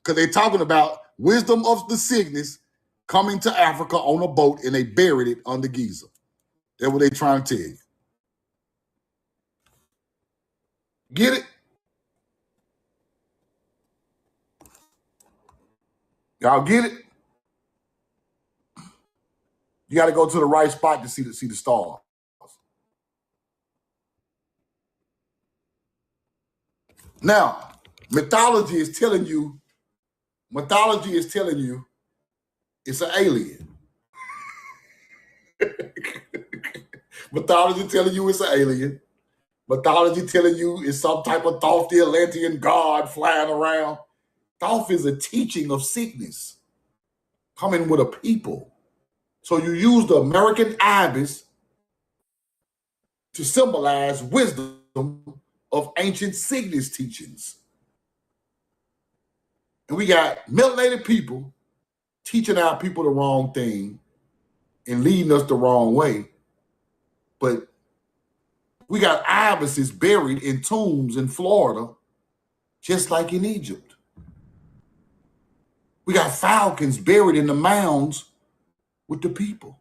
Because they're talking about wisdom of the Cygnus coming to Africa on a boat, and they buried it under Giza. That's what they're trying to tell you. Get it? Y'all get it? You got to go to the right spot to see the stars. Now, mythology is telling you it's an alien. Mythology telling you it's an alien. Mythology telling you it's some type of Thoth the Atlantean god flying around. Thoth is a teaching of Cygnus coming with a people. So you use the American ibis to symbolize wisdom of ancient Cygnus teachings. And we got melanated people teaching our people the wrong thing and leading us the wrong way. But we got ibises buried in tombs in Florida, just like in Egypt. We got falcons buried in the mounds with the people.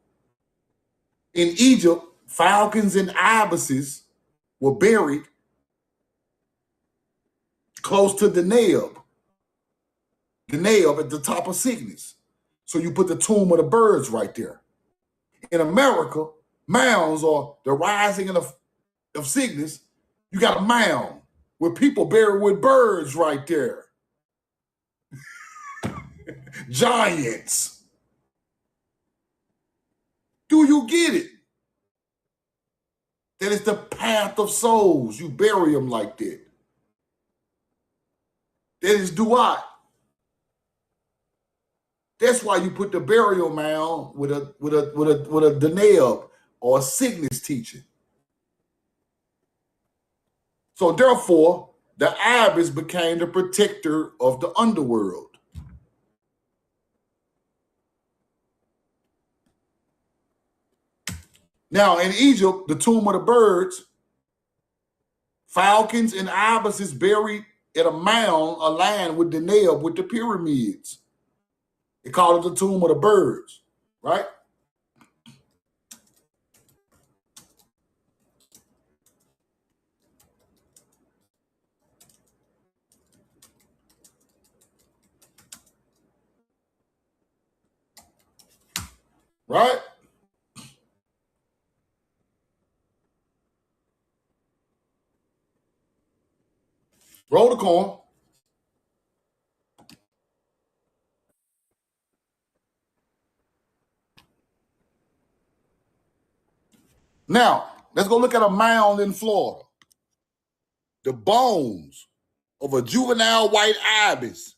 In Egypt, falcons and ibises were buried close to the Neb at the top of Cygnus. So you put the tomb of the birds right there. In America, mounds are the rising of Cygnus. You got a mound with people buried with birds right there. Giants. Do you get it? That is the path of souls. You bury them like that. That is duat. That's why you put the burial mound with a Deneb or a Cygnus teaching. So therefore, the ibis became the protector of the underworld. Now in Egypt, the tomb of the birds, falcons and ibises buried in a mound aligned with Deneb with the pyramids. They call it the tomb of the birds, right? Right? Roll the coin. Now, let's go look at a mound in Florida. The bones of a juvenile white ibis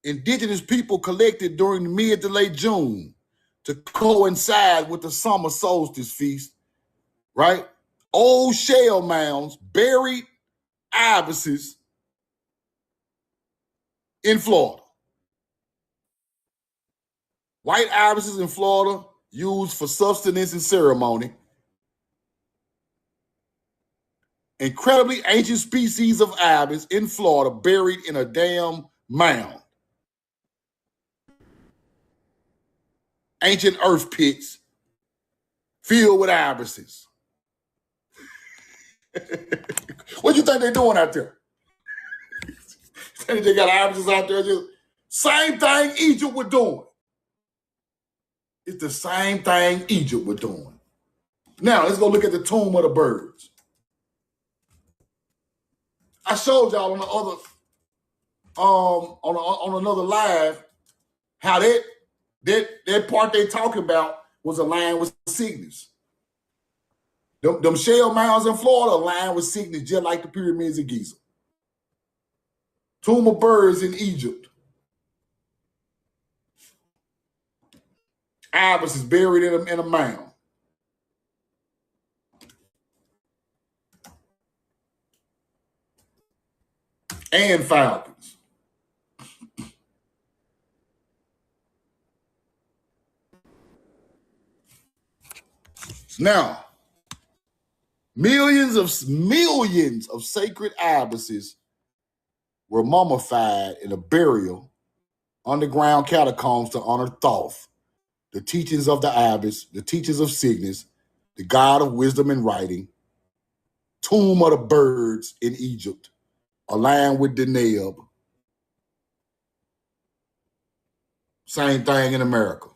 indigenous people collected during mid to late June to coincide with the summer solstice feast, right? Old shell mounds buried ibises in Florida. White ibises in Florida used for sustenance and ceremony. Incredibly ancient species of ibis in Florida buried in a damn mound. Ancient earth pits filled with ibises. What do you think they're doing out there? They got ibises out there. Just same thing Egypt was doing. It's the same thing Egypt was doing. Now let's go look at the tomb of the birds. I showed y'all on the other on another live how that part they talking about was aligned with Cygnus. Them shell mounds in Florida aligned with Cygnus, just like the pyramids of Giza. Tomb of birds in Egypt. Ibis is buried in a mound. And falcons. Now, millions of sacred ibises were mummified in a burial underground catacombs to honor Thoth, the teachings of the ibis, the teachings of Cygnus, the god of wisdom and writing, tomb of the birds in Egypt, aligned with Deneb. Same thing in America.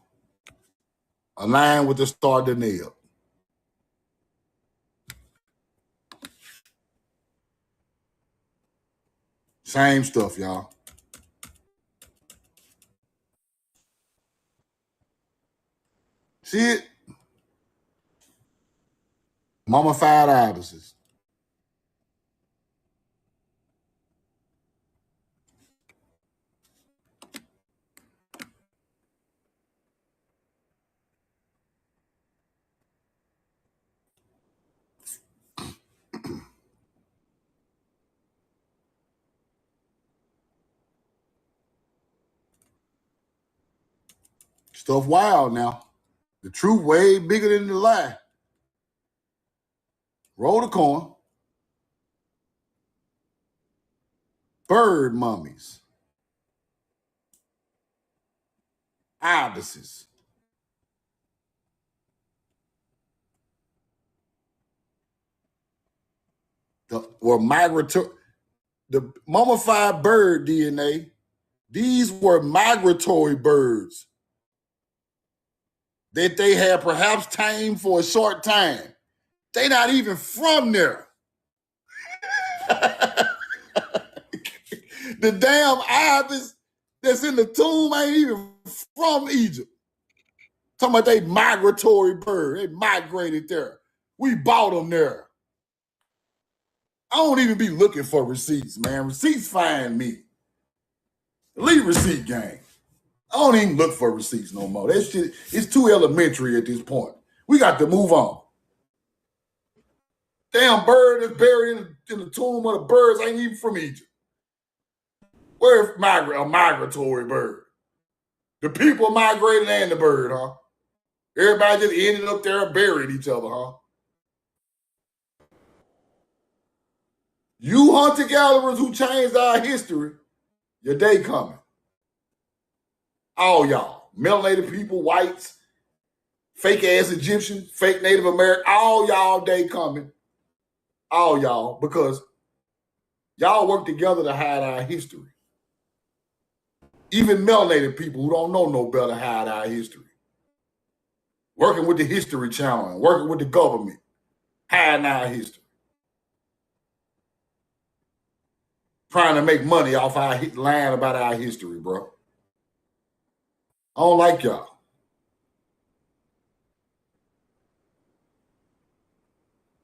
Aligned with the star Deneb. Same stuff, y'all. See it? Mummified ibises. Stuff wild now. The truth way bigger than the lie. Roll the coin. Bird mummies. Ibises. Were migratory. The mummified bird DNA, these were migratory birds that they had perhaps tamed for a short time. They not even from there. The damn ibis that's in the tomb ain't even from Egypt. Talking about they migratory bird. They migrated there. We bought them there. I don't even be looking for receipts, man. Receipts find me. Leave receipt gang. I don't even look for receipts no more. That shit, it's too elementary at this point. We got to move on. Damn bird that's buried in the tomb of the birds ain't even from Egypt. Where's a migratory bird? The people migrated and the bird, huh? Everybody just ended up there and buried each other, huh? You hunter-gatherers who changed our history, your day coming. All y'all, melanated people, whites, fake-ass Egyptians, fake Native American, all y'all day coming. All y'all, because y'all work together to hide our history. Even melanated people who don't know no better hide our history. Working with the History Channel and working with the government, hiding our history. Trying to make money off our lying about our history, bro. I don't like y'all.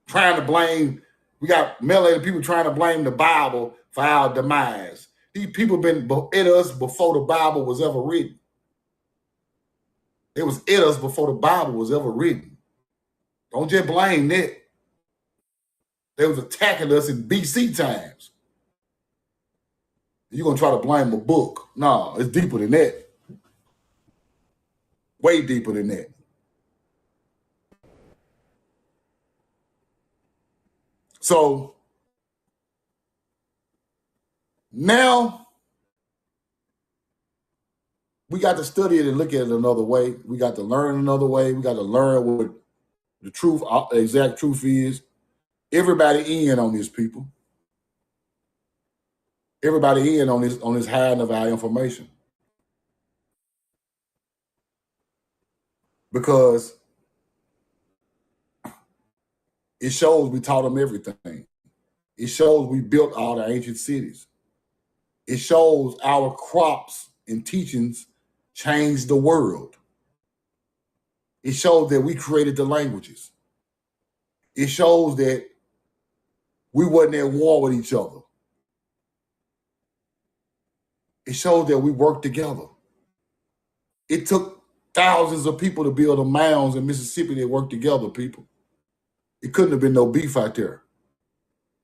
Trying to blame, we got melanated people trying to blame the Bible for our demise. These people been at us before the Bible was ever written. It was at us before the Bible was ever written. Don't just blame that. They was attacking us in BC times. You're going to try to blame a book. No, it's deeper than that. Way deeper than that. So now we got to study it and look at it another way. We got to learn another way. We got to learn what the truth, the exact truth is. Everybody in on this, people. Everybody in on this hiding of our information. Because it shows we taught them everything. It shows we built all the ancient cities. It shows our crops and teachings changed the world. It shows that we created the languages. It shows that we wasn't at war with each other. It shows that we worked together. It took thousands of people to build the mounds in Mississippi that worked together, people. It couldn't have been no beef out there.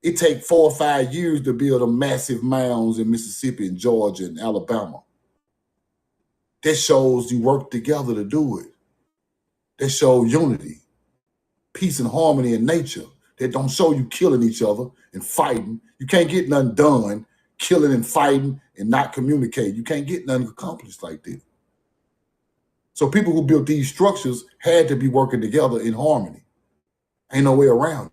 It take 4 or 5 years to build a massive mounds in Mississippi and Georgia and Alabama. That shows you work together to do it. That shows unity, peace and harmony in nature. That don't show you killing each other and fighting. You can't get nothing done, killing and fighting and not communicating. You can't get nothing accomplished like that. So people who built these structures had to be working together in harmony. Ain't no way around